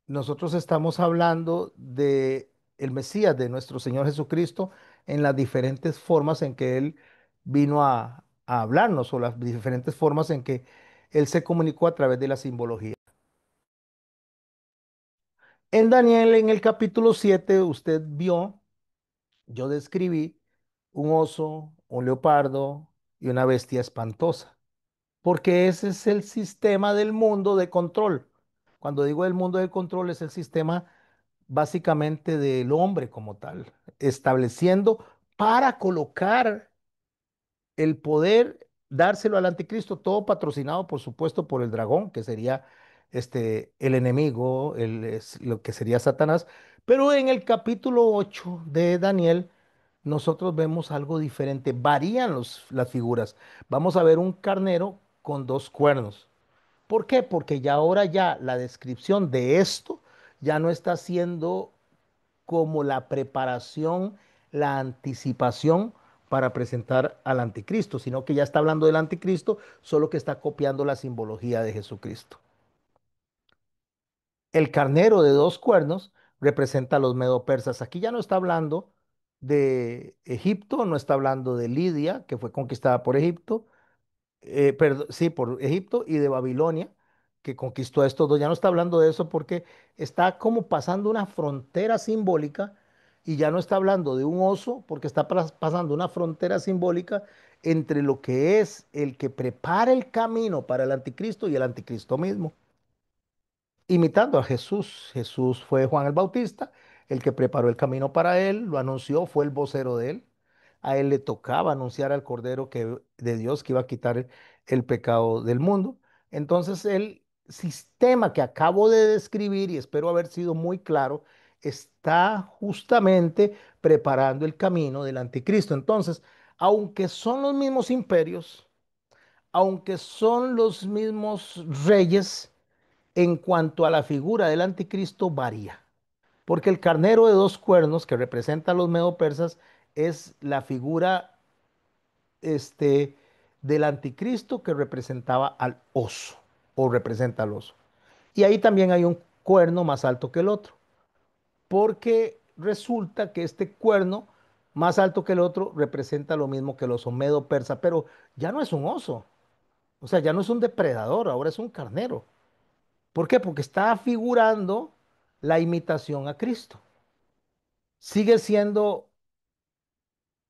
nosotros estamos hablando de el Mesías, de nuestro Señor Jesucristo, en las diferentes formas en que Él vino a hablarnos o las diferentes formas en que Él se comunicó a través de la simbología. En Daniel, en el capítulo 7 usted vio, yo describí un oso, un leopardo y una bestia espantosa, porque ese es el sistema del mundo de control. Cuando digo el mundo de control, es el sistema básicamente del hombre como tal, estableciendo para colocar el poder, dárselo al anticristo, todo patrocinado, por supuesto, por el dragón, que sería el enemigo, lo que sería Satanás. Pero en el capítulo 8 de Daniel, nosotros vemos algo diferente. Varían las figuras. Vamos a ver un carnero con dos cuernos. ¿Por qué? Porque ya ahora ya la descripción de esto ya no está siendo como la preparación, la anticipación para presentar al anticristo, sino que ya está hablando del anticristo, solo que está copiando la simbología de Jesucristo. El carnero de dos cuernos representa a los medo-persas. Aquí ya no está hablando de Egipto, no está hablando de Lidia, que fue conquistada por Egipto, sí, por Egipto y de Babilonia, que conquistó a estos dos. Ya no está hablando de eso porque está como pasando una frontera simbólica y ya no está hablando de un oso porque está pasando una frontera simbólica entre lo que es el que prepara el camino para el anticristo y el anticristo mismo, imitando a Jesús. Jesús fue Juan el Bautista, el que preparó el camino para él, lo anunció, fue el vocero de él. A él le tocaba anunciar al Cordero de Dios que iba a quitar el pecado del mundo. Entonces, el sistema que acabo de describir, y espero haber sido muy claro, está justamente preparando el camino del anticristo. Entonces, aunque son los mismos imperios, aunque son los mismos reyes, en cuanto a la figura del anticristo varía, porque el carnero de dos cuernos que representa a los medo-persas es la figura este, del anticristo que representaba al oso o representa al oso. Y ahí también hay un cuerno más alto que el otro, porque resulta que este cuerno más alto que el otro representa lo mismo que el oso medo-persa, pero ya no es un oso, o sea, ya no es un depredador, ahora es un carnero. ¿Por qué? Porque está figurando la imitación a Cristo. Sigue siendo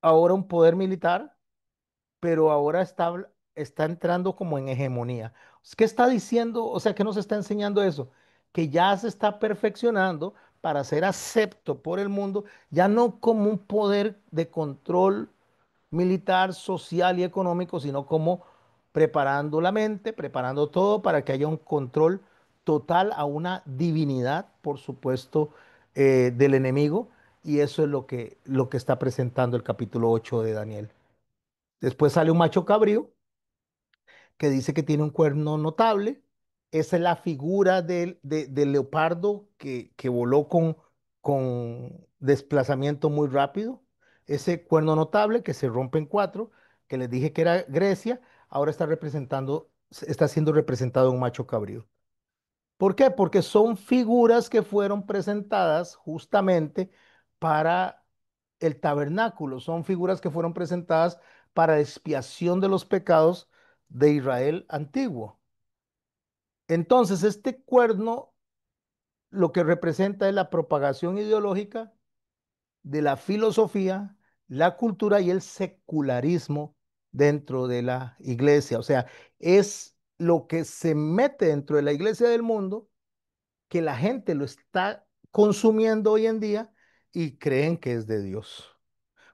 ahora un poder militar, pero ahora está entrando como en hegemonía. ¿Qué está diciendo? O sea, ¿qué nos está enseñando eso? Que ya se está perfeccionando para ser acepto por el mundo, ya no como un poder de control militar, social y económico, sino como preparando la mente, preparando todo para que haya un control total a una divinidad, por supuesto, del enemigo. Y eso es lo que está presentando el capítulo 8 de Daniel. Después sale un macho cabrío que dice que tiene un cuerno notable, Esa es la figura del leopardo que voló con desplazamiento muy rápido. Ese cuerno notable que se rompe en cuatro, que les dije que era Grecia, ahora está siendo representado en un macho cabrío. ¿Por qué? Porque son figuras que fueron presentadas justamente para el tabernáculo, son figuras que fueron presentadas para expiación de los pecados de Israel antiguo. Entonces, este cuerno lo que representa es la propagación ideológica de la filosofía, la cultura y el secularismo dentro de la iglesia. O sea, es lo que se mete dentro de la iglesia del mundo, que la gente lo está consumiendo hoy en día y creen que es de Dios.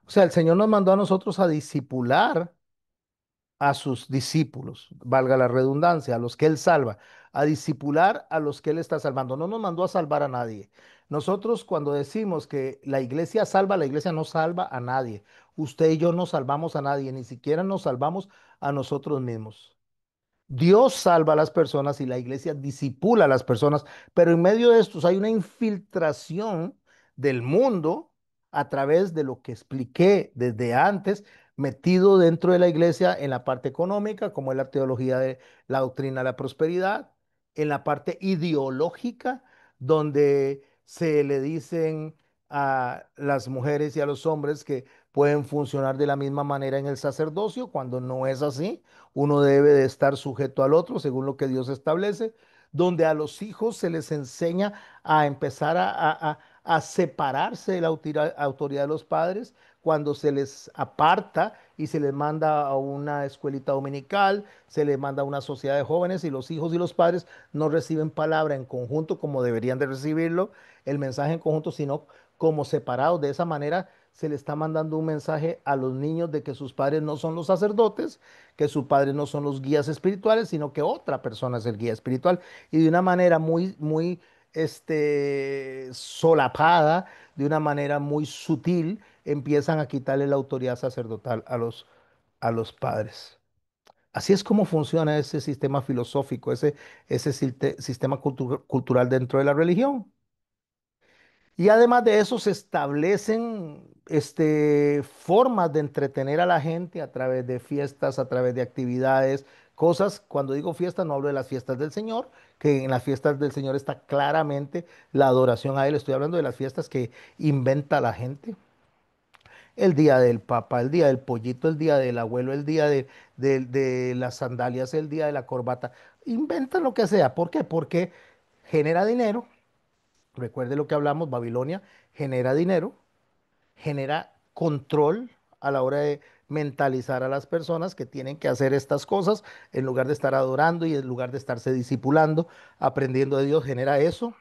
O sea, el Señor nos mandó a nosotros a discipular a sus discípulos, valga la redundancia, a los que Él salva, a discipular a los que Él está salvando. No nos mandó a salvar a nadie. Nosotros cuando decimos que la iglesia salva, la iglesia no salva a nadie. Usted y yo no salvamos a nadie, ni siquiera nos salvamos a nosotros mismos. Dios salva a las personas y la iglesia disipula a las personas, pero en medio de estos hay una infiltración del mundo a través de lo que expliqué desde antes, metido dentro de la iglesia en la parte económica, como es la teología de la doctrina de la prosperidad, en la parte ideológica, donde se le dicen a las mujeres y a los hombres que pueden funcionar de la misma manera en el sacerdocio, cuando no es así. Uno debe de estar sujeto al otro según lo que Dios establece, donde a los hijos se les enseña a empezar a separarse de la autoridad de los padres cuando se les aparta y se les manda a una escuelita dominical, se les manda a una sociedad de jóvenes y los hijos y los padres no reciben palabra en conjunto como deberían de recibirlo, el mensaje en conjunto, sino como separados. De esa manera se le está mandando un mensaje a los niños de que sus padres no son los sacerdotes, que sus padres no son los guías espirituales, sino que otra persona es el guía espiritual. Y de una manera muy solapada, de una manera muy sutil, empiezan a quitarle la autoridad sacerdotal a los padres. Así es como funciona ese sistema filosófico, ese sistema cultural dentro de la religión. Y además de eso se establecen formas de entretener a la gente a través de fiestas, a través de actividades, cosas. Cuando digo fiestas no hablo de las fiestas del Señor, que en las fiestas del Señor está claramente la adoración a Él. Estoy hablando de las fiestas que inventa la gente. El día del papá, el día del pollito, el día del abuelo, el día de las sandalias, el día de la corbata. Inventan lo que sea. ¿Por qué? Porque genera dinero. Recuerde lo que hablamos, Babilonia genera dinero, genera control a la hora de mentalizar a las personas que tienen que hacer estas cosas en lugar de estar adorando y en lugar de estarse discipulando, aprendiendo de Dios, genera eso,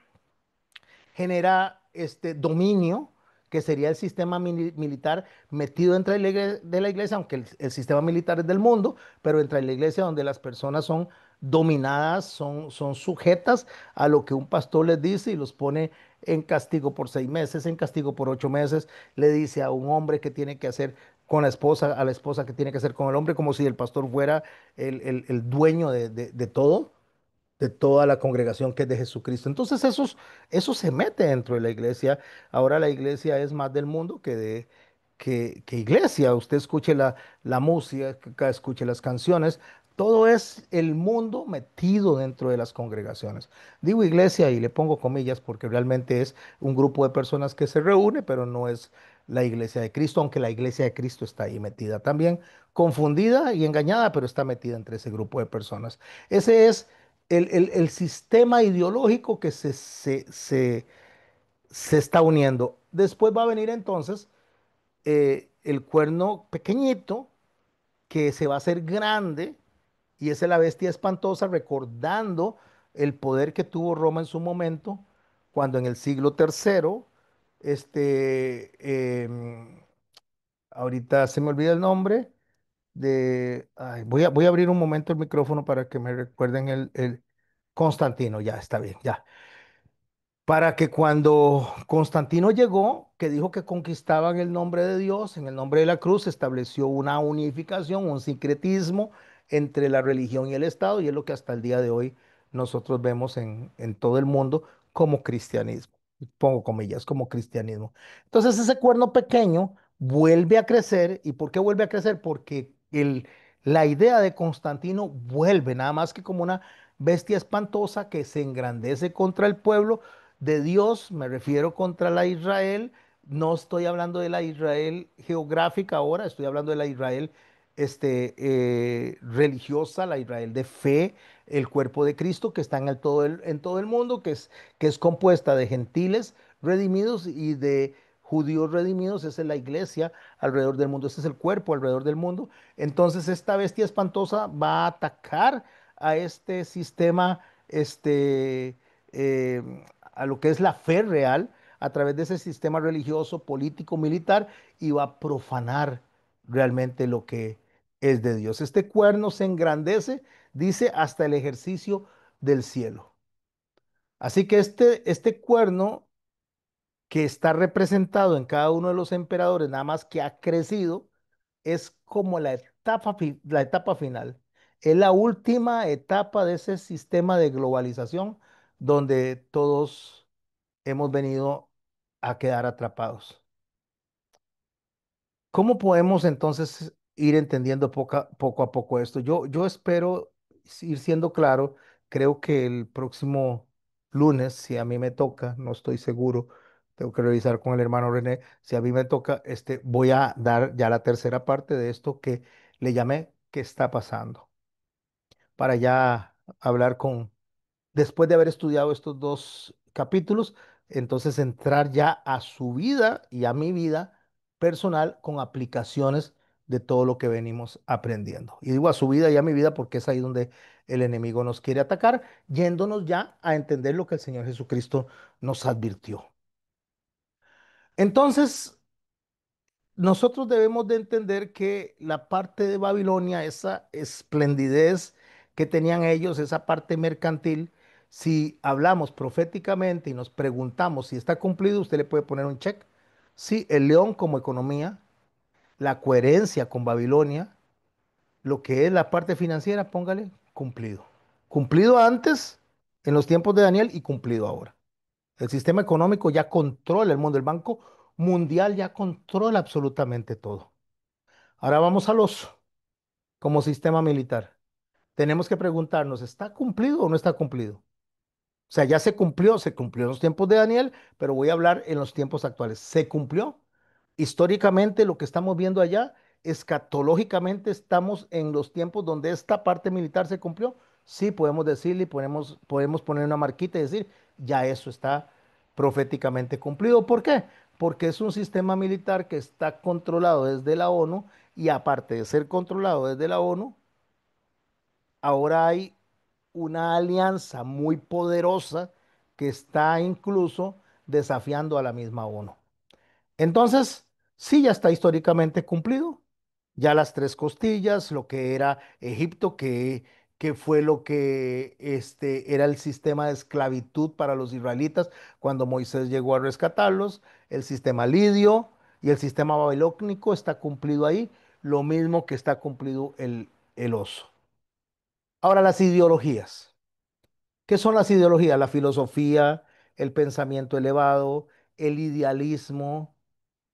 genera este dominio, que sería el sistema militar metido dentro de la iglesia, aunque el sistema militar es del mundo, pero entre la iglesia donde las personas son dominadas, son sujetas a lo que un pastor les dice y los pone en castigo por 6 meses, en castigo por 8 meses, le dice a un hombre que tiene que hacer con la esposa, a la esposa que tiene que hacer con el hombre, como si el pastor fuera el dueño de todo, de toda la congregación que es de Jesucristo. Entonces eso se mete dentro de la iglesia. Ahora la iglesia es más del mundo que iglesia. Usted escuche la música, escuche las canciones. Todo es el mundo metido dentro de las congregaciones. Digo iglesia y le pongo comillas porque realmente es un grupo de personas que se reúne, pero no es la iglesia de Cristo, aunque la iglesia de Cristo está ahí metida también, confundida y engañada, pero está metida entre ese grupo de personas. Ese es el sistema ideológico que se está uniendo. Después va a venir entonces el cuerno pequeñito que se va a hacer grande y esa es la bestia espantosa recordando el poder que tuvo Roma en su momento, cuando en el siglo tercero, ahorita se me olvida el nombre ay, voy a abrir un momento el micrófono para que me recuerden el Constantino, ya está bien, ya. Para que cuando Constantino llegó, que dijo que conquistaban el nombre de Dios, en el nombre de la cruz, se estableció una unificación, un sincretismo entre la religión y el Estado, y es lo que hasta el día de hoy nosotros vemos en todo el mundo como cristianismo. Pongo comillas, como cristianismo. Entonces ese cuerno pequeño vuelve a crecer. ¿Y por qué vuelve a crecer? Porque la idea de Constantino vuelve, nada más que como una bestia espantosa que se engrandece contra el pueblo de Dios, me refiero contra la Israel. No estoy hablando de la Israel geográfica ahora, estoy hablando de la Israel religiosa, la Israel de fe, el cuerpo de Cristo que está en todo el mundo, que es compuesta de gentiles redimidos y de judíos redimidos. Esa es la iglesia alrededor del mundo, ese es el cuerpo alrededor del mundo. Entonces esta bestia espantosa va a atacar a este sistema, eh, a lo que es la fe real, a través de ese sistema religioso, político, militar, y va a profanar realmente lo que es de Dios. Este cuerno se engrandece, dice, hasta el ejercicio del cielo. Así que este cuerno que está representado en cada uno de los emperadores, nada más que ha crecido, es como la etapa final. Es la última etapa de ese sistema de globalización donde todos hemos venido a quedar atrapados. ¿Cómo podemos entonces ir entendiendo poco a poco esto? Yo espero ir siendo claro. Creo que el próximo lunes, si a mí me toca, no estoy seguro, tengo que revisar con el hermano René, si a mí me toca, voy a dar ya la tercera parte de esto que le llamé ¿Qué está pasando? Para ya hablar después de haber estudiado estos dos capítulos, entonces entrar ya a su vida y a mi vida personal con aplicaciones de todo lo que venimos aprendiendo. Y digo a su vida y a mi vida porque es ahí donde el enemigo nos quiere atacar, yéndonos ya a entender lo que el Señor Jesucristo nos advirtió. Entonces, nosotros debemos de entender que la parte de Babilonia, esa esplendidez que tenían ellos, esa parte mercantil, si hablamos proféticamente y nos preguntamos si está cumplido, usted le puede poner un check. Sí, el león como economía, la coherencia con Babilonia, lo que es la parte financiera, póngale cumplido. Cumplido antes, en los tiempos de Daniel, y cumplido ahora. El sistema económico ya controla el mundo, el Banco Mundial ya controla absolutamente todo. Ahora vamos al oso como sistema militar. Tenemos que preguntarnos, ¿está cumplido o no está cumplido? O sea, ya se cumplió en los tiempos de Daniel, pero voy a hablar en los tiempos actuales. ¿Se cumplió? Históricamente lo que estamos viendo allá, escatológicamente estamos en los tiempos donde esta parte militar se cumplió. Sí, podemos decirle y podemos poner una marquita y decir, ya eso está proféticamente cumplido. ¿Por qué? Porque es un sistema militar que está controlado desde la ONU y aparte de ser controlado desde la ONU, ahora hay una alianza muy poderosa que está incluso desafiando a la misma ONU. Entonces, sí, ya está históricamente cumplido. Ya las tres costillas, lo que era Egipto, que fue lo que era el sistema de esclavitud para los israelitas cuando Moisés llegó a rescatarlos, el sistema lidio y el sistema babilónico está cumplido ahí, lo mismo que está cumplido el oso. Ahora, las ideologías. ¿Qué son las ideologías? La filosofía, el pensamiento elevado, el idealismo,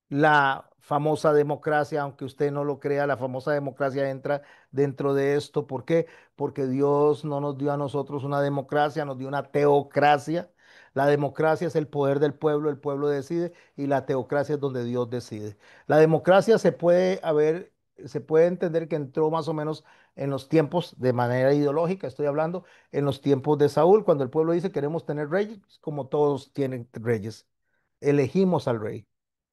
la famosa democracia, aunque usted no lo crea, la famosa democracia entra dentro de esto. ¿Por qué? Porque Dios no nos dio a nosotros una democracia, nos dio una teocracia. La democracia es el poder del pueblo, el pueblo decide, y la teocracia es donde Dios decide. La democracia se puede entender que entró más o menos en los tiempos de manera ideológica, estoy hablando en los tiempos de Saúl, cuando el pueblo dice queremos tener reyes, como todos tienen reyes. Elegimos al rey.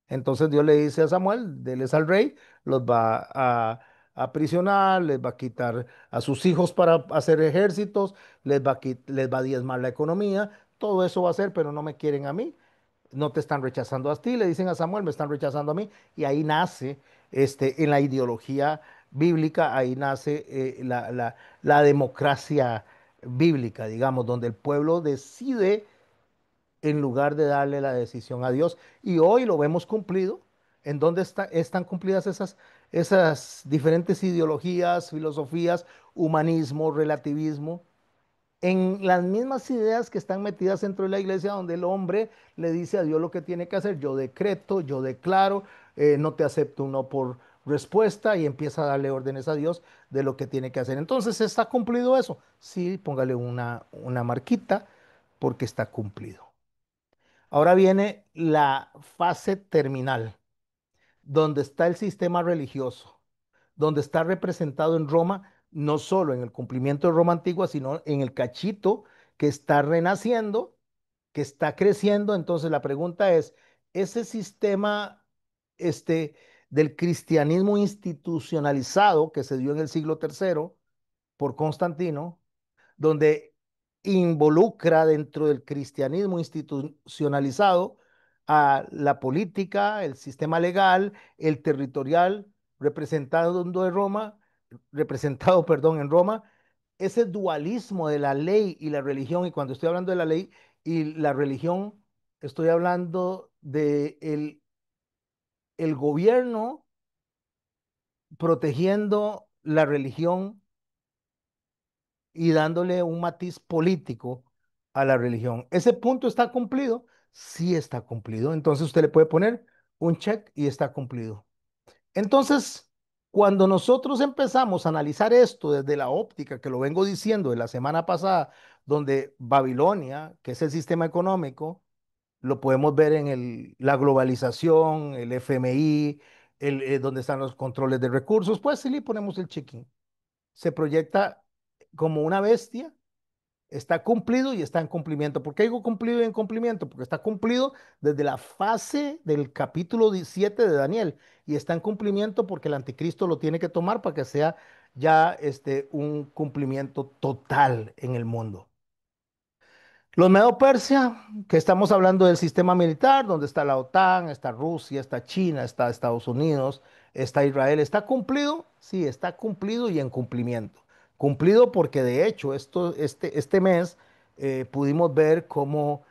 Entonces Dios le dice a Samuel, déles al rey, los va a aprisionar, les va a quitar a sus hijos para hacer ejércitos, les va a diezmar la economía, todo eso va a hacer, pero no me quieren a mí, no te están rechazando a ti, le dicen a Samuel, me están rechazando a mí, y ahí nace, en la ideología bíblica, ahí nace la democracia bíblica, digamos, donde el pueblo decide en lugar de darle la decisión a Dios. Y hoy lo vemos cumplido. ¿En dónde están cumplidas esas diferentes ideologías, filosofías, humanismo, relativismo? en las mismas ideas que están metidas dentro de la iglesia, donde el hombre le dice a Dios lo que tiene que hacer. Yo decreto, yo declaro, no te acepto un no por respuesta y empieza a darle órdenes a Dios de lo que tiene que hacer. Entonces, ¿está cumplido eso? Sí, póngale una marquita porque está cumplido. Ahora viene la fase terminal, donde está el sistema religioso, donde está representado en Roma, no solo en el cumplimiento de Roma antigua, sino en el cachito que está renaciendo, que está creciendo. Entonces la pregunta es, ese sistema este, del cristianismo institucionalizado que se dio en el siglo tercero por Constantino, donde involucra dentro del cristianismo institucionalizado a la política, el sistema legal, el territorial, representado de Roma, representado, perdón, en Roma, ese dualismo de la ley y la religión, y cuando estoy hablando de la ley y la religión, estoy hablando de el gobierno protegiendo la religión y dándole un matiz político a la religión. ¿Ese punto está cumplido? Sí está cumplido. Entonces usted le puede poner un check y está cumplido. Entonces, cuando nosotros empezamos a analizar esto desde la óptica que lo vengo diciendo de la semana pasada, donde Babilonia, que es el sistema económico, lo podemos ver en la globalización, el FMI, donde están los controles de recursos, pues sí le ponemos el check-in. Se proyecta como una bestia, está cumplido y está en cumplimiento. ¿Por qué digo cumplido y en cumplimiento? Porque está cumplido desde la fase del capítulo 17 de Daniel y está en cumplimiento porque el anticristo lo tiene que tomar para que sea ya un cumplimiento total en el mundo. Los Medo-Persia, que estamos hablando del sistema militar, donde está la OTAN, está Rusia, está China, está Estados Unidos, está Israel, ¿está cumplido? Sí, está cumplido y en cumplimiento. Cumplido porque de hecho este mes pudimos ver cómo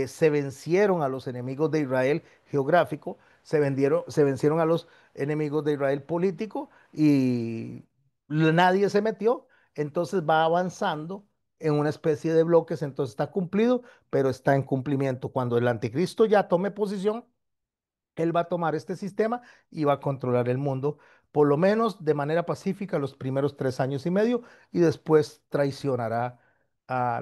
se vencieron a los enemigos de Israel geográfico, se vencieron a los enemigos de Israel político y nadie se metió, entonces va avanzando en una especie de bloques, entonces está cumplido, pero está en cumplimiento. Cuando el anticristo ya tome posición, él va a tomar este sistema y va a controlar el mundo, por lo menos de manera pacífica, los primeros 3 años y medio, y después traicionará a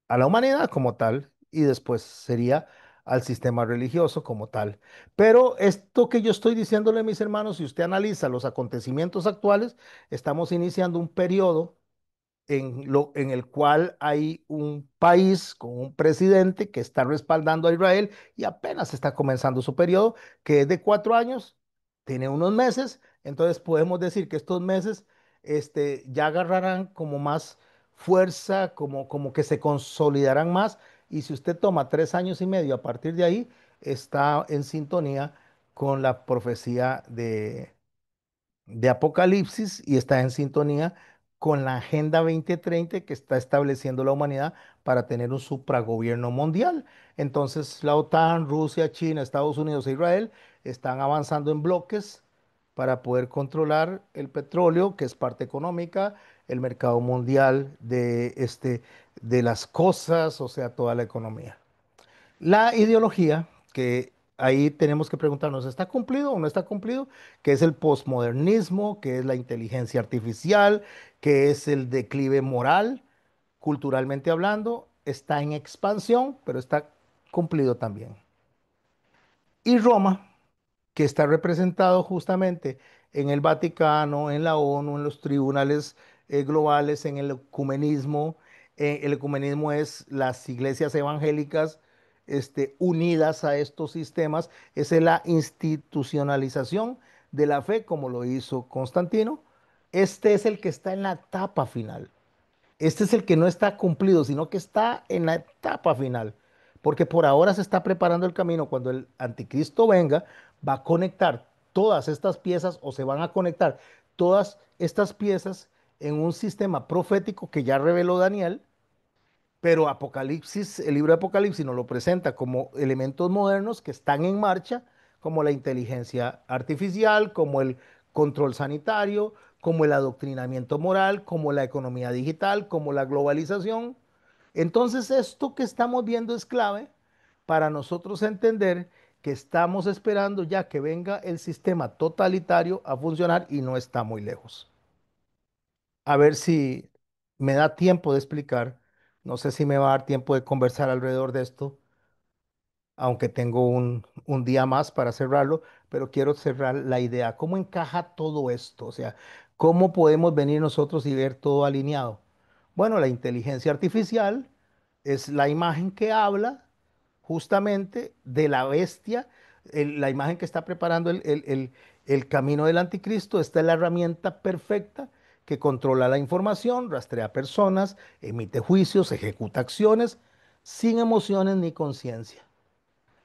la humanidad como tal, y después sería al sistema religioso como tal. Pero esto que yo estoy diciéndole, mis hermanos, si usted analiza los acontecimientos actuales, estamos iniciando un periodo en el cual hay un país con un presidente que está respaldando a Israel y apenas está comenzando su periodo, que es de 4 años, tiene unos meses, entonces podemos decir que estos meses ya agarrarán como más fuerza, como que se consolidarán más, y si usted toma 3 años y medio a partir de ahí, está en sintonía con la profecía de Apocalipsis y está en sintonía con la Agenda 2030 que está estableciendo la humanidad para tener un supragobierno mundial. Entonces, la OTAN, Rusia, China, Estados Unidos e Israel están avanzando en bloques para poder controlar el petróleo, que es parte económica, el mercado mundial de las cosas, o sea, toda la economía. La ideología, que ahí tenemos que preguntarnos, ¿está cumplido o no está cumplido? ¿Qué es el posmodernismo? ¿Qué es la inteligencia artificial? ¿Qué es el declive moral? Culturalmente hablando, está en expansión, pero está cumplido también. Y Roma, que está representado justamente en el Vaticano, en la ONU, en los tribunales globales, en el ecumenismo. El ecumenismo es las iglesias evangélicas unidas a estos sistemas, es la institucionalización de la fe, como lo hizo Constantino. Este es el que está en la etapa final. Este es el que no está cumplido, sino que está en la etapa final. Porque por ahora se está preparando el camino. Cuando el anticristo venga, va a conectar todas estas piezas o se van a conectar todas estas piezas en un sistema profético que ya reveló Daniel, pero Apocalipsis, el libro de Apocalipsis nos lo presenta como elementos modernos que están en marcha, como la inteligencia artificial, como control sanitario, como el adoctrinamiento moral, como la economía digital, como la globalización. Entonces, esto que estamos viendo es clave para nosotros entender que estamos esperando ya que venga el sistema totalitario a funcionar y no está muy lejos. A ver si me da tiempo de explicar. No sé si me va a dar tiempo de conversar alrededor de esto, aunque tengo un día más para cerrarlo, pero quiero cerrar la idea. ¿Cómo encaja todo esto? O sea, ¿cómo podemos venir nosotros y ver todo alineado? Bueno, la inteligencia artificial es la imagen que habla justamente de la bestia, la imagen que está preparando el camino del anticristo. Esta es la herramienta perfecta que controla la información, rastrea personas, emite juicios, ejecuta acciones sin emociones ni conciencia.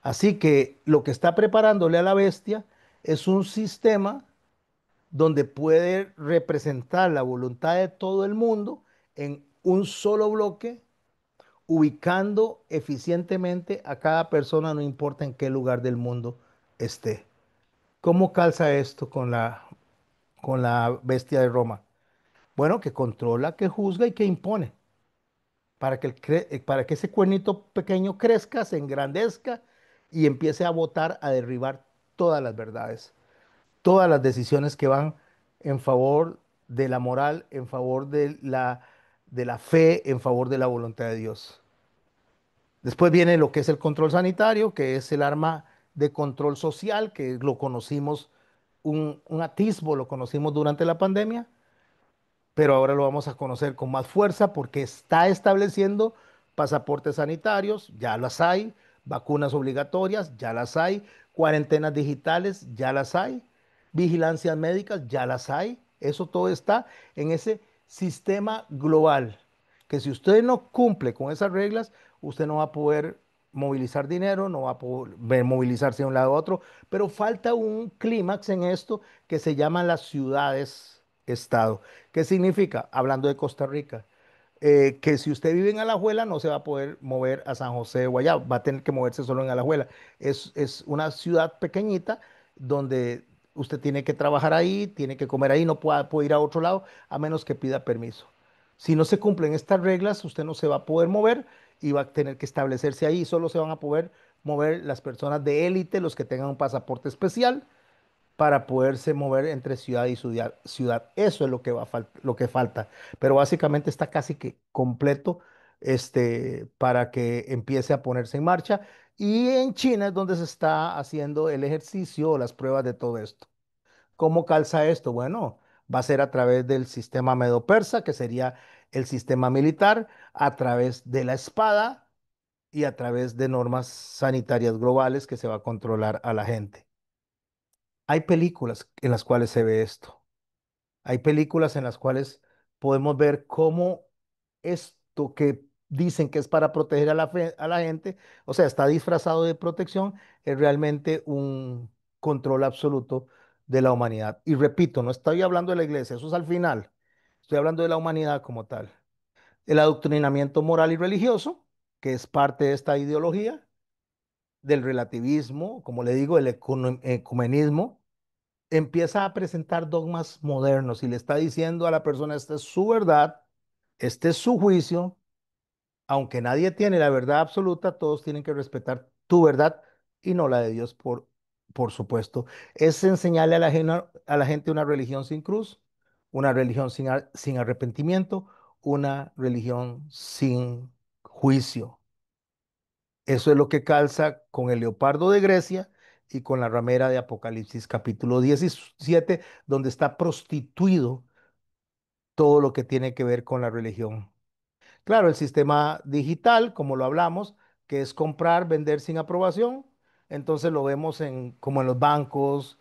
Así que lo que está preparándole a la bestia es un sistema donde puede representar la voluntad de todo el mundo en un solo bloque, ubicando eficientemente a cada persona, no importa en qué lugar del mundo esté. ¿Cómo calza esto con la bestia de Roma? Bueno, que controla, que juzga y que impone para que, para que ese cuernito pequeño crezca, se engrandezca y empiece a votar, a derribar todas las verdades, todas las decisiones que van en favor de la moral, en favor de la fe, en favor de la voluntad de Dios. Después viene lo que es el control sanitario, que es el arma de control social, que lo conocimos, un atisbo lo conocimos durante la pandemia, pero ahora lo vamos a conocer con más fuerza porque está estableciendo pasaportes sanitarios, ya las hay, vacunas obligatorias, ya las hay, cuarentenas digitales, ya las hay, vigilancias médicas, ya las hay. Eso todo está en ese sistema global, que si usted no cumple con esas reglas, usted no va a poder movilizar dinero, no va a poder movilizarse de un lado a otro, pero falta un clímax en esto que se llama las ciudades-estado. ¿Qué significa? Hablando de Costa Rica, que si usted vive en Alajuela no se va a poder mover a San José de Guayabo, va a tener que moverse solo en Alajuela. Es una ciudad pequeñita donde usted tiene que trabajar ahí, tiene que comer ahí, no puede ir a otro lado a menos que pida permiso. Si no se cumplen estas reglas, usted no se va a poder mover y va a tener que establecerse ahí. Solo se van a poder mover las personas de élite, los que tengan un pasaporte especial para poderse mover entre ciudad y ciudad. Eso es lo que lo que falta. Pero básicamente está casi que completo para que empiece a ponerse en marcha. Y en China es donde se está haciendo el ejercicio o las pruebas de todo esto. ¿Cómo calza esto? Bueno, va a ser a través del sistema medo-persa, que sería el sistema militar, a través de la espada y a través de normas sanitarias globales que se va a controlar a la gente. Hay películas en las cuales se ve esto. Hay películas en las cuales podemos ver cómo esto que dicen que es para proteger a a la gente, o sea, está disfrazado de protección, es realmente un control absoluto de la humanidad. Y repito, no estoy hablando de la iglesia, eso es al final. Estoy hablando de la humanidad como tal. El adoctrinamiento moral y religioso, que es parte de esta ideología, del relativismo, como le digo, el ecumenismo empieza a presentar dogmas modernos y le está diciendo a la persona, esta es su verdad, este es su juicio, aunque nadie tiene la verdad absoluta, todos tienen que respetar tu verdad y no la de Dios, por supuesto. Es enseñarle a a la gente una religión sin cruz, una religión sin arrepentimiento, una religión sin juicio. Eso es lo que calza con el leopardo de Grecia y con la ramera de Apocalipsis capítulo 17, donde está prostituido todo lo que tiene que ver con la religión. Claro, el sistema digital, como lo hablamos, que es comprar, vender sin aprobación, entonces lo vemos como en los bancos,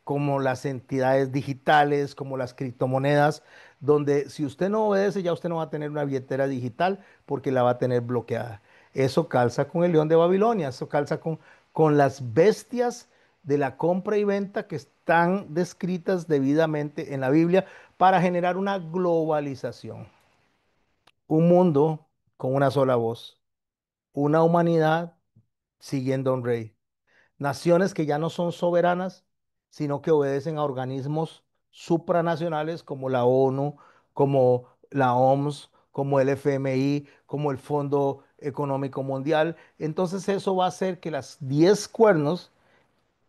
como las entidades digitales, como las criptomonedas, donde si usted no obedece, ya usted no va a tener una billetera digital porque la va a tener bloqueada. Eso calza con el león de Babilonia, eso calza con las bestias de la compra y venta que están descritas debidamente en la Biblia para generar una globalización. Un mundo con una sola voz, una humanidad siguiendo a un rey, naciones que ya no son soberanas, sino que obedecen a organismos supranacionales como la ONU, como la OMS, como el FMI, como el Fondo Económico Mundial. Entonces eso va a hacer que las 10 cuernos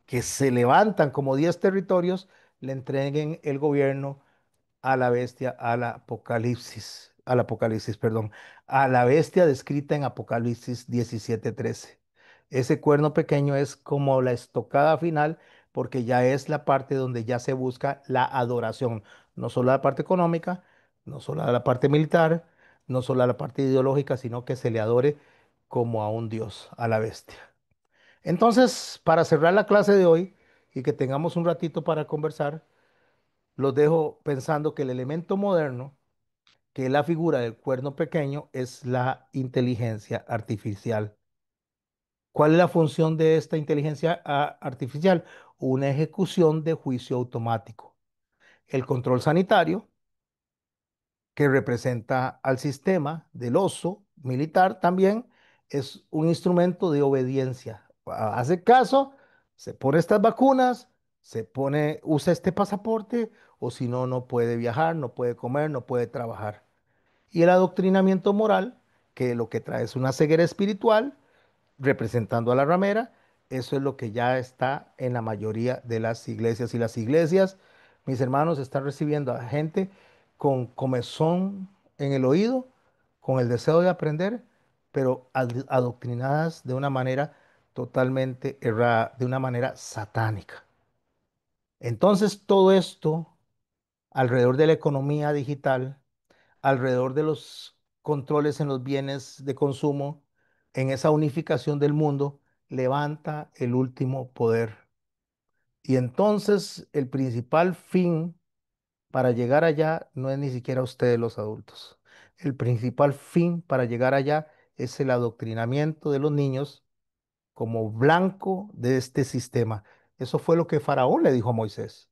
que se levantan como 10 territorios le entreguen el gobierno a la bestia, al Apocalipsis, perdón, a la bestia descrita en Apocalipsis 17:13. Ese cuerno pequeño es como la estocada final porque ya es la parte donde ya se busca la adoración, no solo la parte económica, no solo la parte militar, no solo la parte ideológica, sino que se le adore como a un dios, a la bestia. Entonces, para cerrar la clase de hoy y que tengamos un ratito para conversar, los dejo pensando que el elemento moderno, que es la figura del cuerno pequeño, es la inteligencia artificial. ¿Cuál es la función de esta inteligencia artificial? Una ejecución de juicio automático. El control sanitario, que representa al sistema del oso militar, también es un instrumento de obediencia. Hace caso, se pone estas vacunas, usa este pasaporte, o si no, no puede viajar, no puede comer, no puede trabajar. Y el adoctrinamiento moral, que lo que trae es una ceguera espiritual, representando a la ramera. Eso es lo que ya está en la mayoría de las iglesias. Y las iglesias, mis hermanos, están recibiendo a gente con comezón en el oído, con el deseo de aprender, pero adoctrinadas de una manera totalmente errada, de una manera satánica. Entonces, todo esto alrededor de la economía digital, alrededor de los controles en los bienes de consumo, en esa unificación del mundo, levanta el último poder. Y entonces el principal fin para llegar allá no es ni siquiera ustedes los adultos. El principal fin para llegar allá es el adoctrinamiento de los niños como blanco de este sistema. Eso fue lo que Faraón le dijo a Moisés.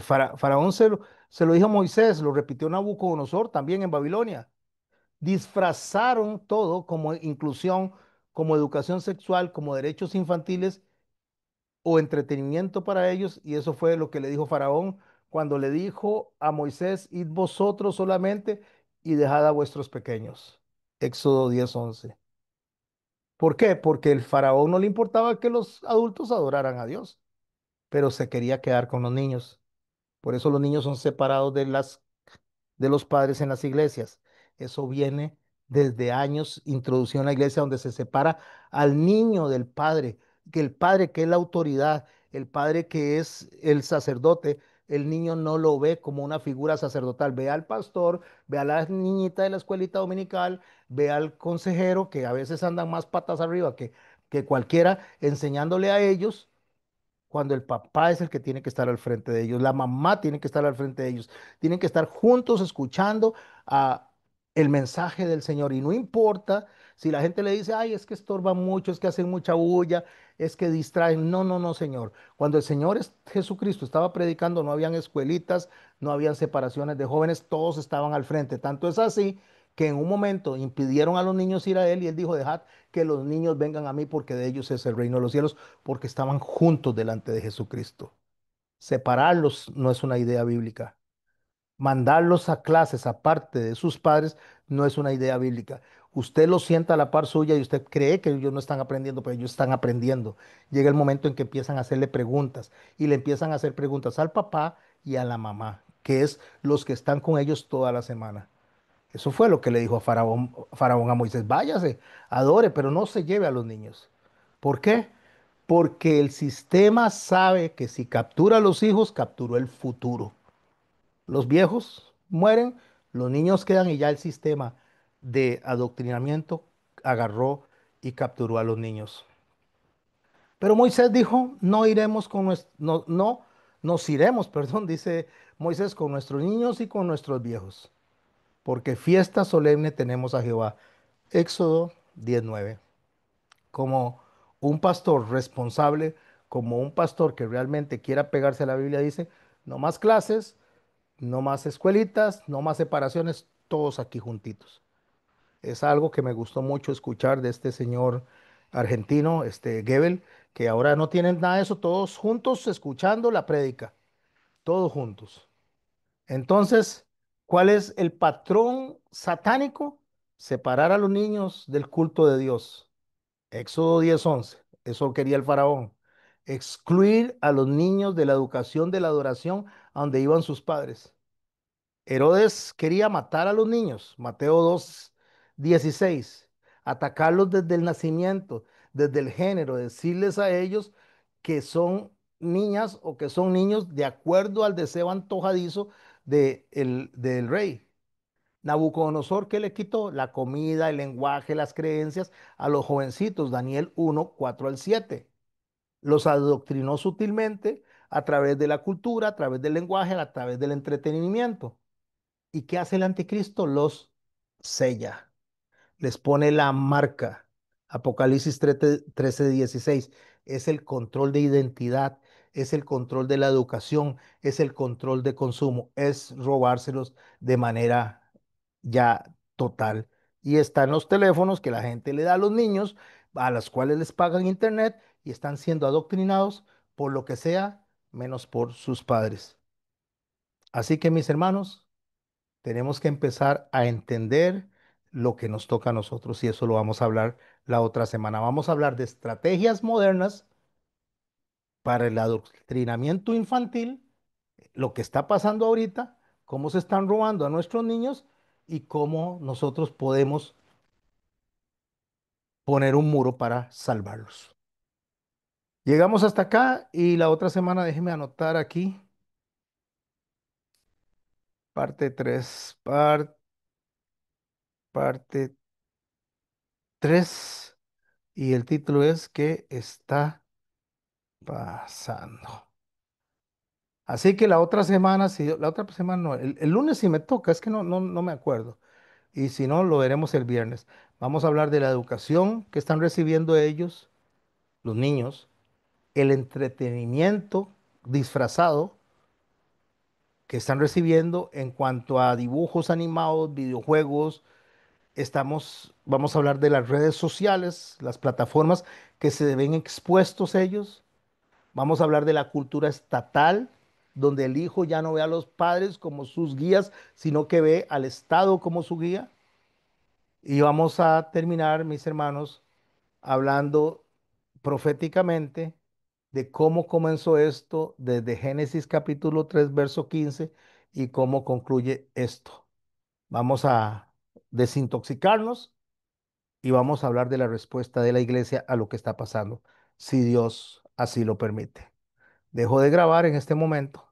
Faraón se lo dijo a Moisés, lo repitió Nabucodonosor también en Babilonia. Disfrazaron todo como inclusión, como educación sexual, como derechos infantiles o entretenimiento para ellos, y eso fue lo que le dijo Faraón cuando le dijo a Moisés: id vosotros solamente y dejad a vuestros pequeños. Éxodo 10:11. ¿Por qué? Porque el Faraón no le importaba que los adultos adoraran a Dios, pero se quería quedar con los niños. Por eso los niños son separados de los padres en las iglesias. Eso viene desde años introducido en la iglesia donde se separa al niño del padre, que el padre que es la autoridad, el padre que es el sacerdote, el niño no lo ve como una figura sacerdotal. Ve al pastor, ve a la niñita de la escuelita dominical, ve al consejero que a veces andan más patas arriba que cualquiera enseñándole a ellos cuando el papá es el que tiene que estar al frente de ellos, la mamá tiene que estar al frente de ellos, tienen que estar juntos escuchando el mensaje del Señor. Y no importa si la gente le dice: ay, es que estorban mucho, es que hacen mucha bulla, es que distraen. No, no, no, Señor. Cuando el Señor Jesucristo estaba predicando, no habían escuelitas, no habían separaciones de jóvenes, todos estaban al frente. Tanto es así que en un momento impidieron a los niños ir a él y él dijo: dejad que los niños vengan a mí porque de ellos es el reino de los cielos, porque estaban juntos delante de Jesucristo. Separarlos no es una idea bíblica. Mandarlos a clases aparte de sus padres no es una idea bíblica. Usted los sienta a la par suya y usted cree que ellos no están aprendiendo, pero ellos están aprendiendo. Llega el momento en que empiezan a hacerle preguntas y le empiezan a hacer preguntas al papá y a la mamá, que es los que están con ellos toda la semana. Eso fue lo que le dijo a Faraón a Moisés: váyase, adore, pero no se lleve a los niños. ¿Por qué? Porque el sistema sabe que si captura a los hijos, capturó el futuro. Los viejos mueren, los niños quedan y ya el sistema de adoctrinamiento agarró y capturó a los niños. Pero Moisés dijo: no iremos no, no, nos iremos, perdón, dice Moisés, con nuestros niños y con nuestros viejos, porque fiesta solemne tenemos a Jehová. Éxodo 19. Como un pastor responsable, como un pastor que realmente quiera pegarse a la Biblia, dice: no más clases, no más escuelitas, no más separaciones, todos aquí juntitos. Es algo que me gustó mucho escuchar de este señor argentino, este Goebbels, que ahora no tienen nada de eso, todos juntos escuchando la prédica, todos juntos. Entonces, ¿cuál es el patrón satánico? Separar a los niños del culto de Dios. Éxodo 10:11. Eso quería el faraón. Excluir a los niños de la educación de la adoración a donde iban sus padres. Herodes quería matar a los niños. Mateo 2:16. Atacarlos desde el nacimiento, desde el género, decirles a ellos que son niñas o que son niños de acuerdo al deseo antojadizo del rey. Nabucodonosor, ¿qué le quitó? La comida, el lenguaje, las creencias a los jovencitos. Daniel 1:4 al 7. Los adoctrinó sutilmente a través de la cultura, a través del lenguaje, a través del entretenimiento. ¿Y qué hace el anticristo? Los sella, les pone la marca. Apocalipsis 13:16 es el control de identidad, es el control de la educación, es el control de consumo, es robárselos de manera ya total. Y están los teléfonos que la gente le da a los niños, a los cuales les pagan internet y están siendo adoctrinados por lo que sea, menos por sus padres. Así que mis hermanos, tenemos que empezar a entender lo que nos toca a nosotros y eso lo vamos a hablar la otra semana. Vamos a hablar de estrategias modernas para el adoctrinamiento infantil, lo que está pasando ahorita, cómo se están robando a nuestros niños y cómo nosotros podemos poner un muro para salvarlos. Llegamos hasta acá y la otra semana déjeme anotar aquí parte 3, parte 3 y el título es ¿qué está pasando? Así que la otra semana, si la otra semana no, el lunes si me toca, es que no me acuerdo. Y si no, lo veremos el viernes. Vamos a hablar de la educación que están recibiendo ellos, los niños, el entretenimiento disfrazado que están recibiendo en cuanto a dibujos animados, videojuegos. Vamos a hablar de las redes sociales, las plataformas que se ven expuestos ellos. Vamos a hablar de la cultura estatal, donde el hijo ya no ve a los padres como sus guías, sino que ve al Estado como su guía. Y vamos a terminar, mis hermanos, hablando proféticamente de cómo comenzó esto desde Génesis capítulo 3 verso 15 y cómo concluye esto. Vamos a desintoxicarnos y vamos a hablar de la respuesta de la iglesia a lo que está pasando, si Dios así lo permite. Dejo de grabar en este momento.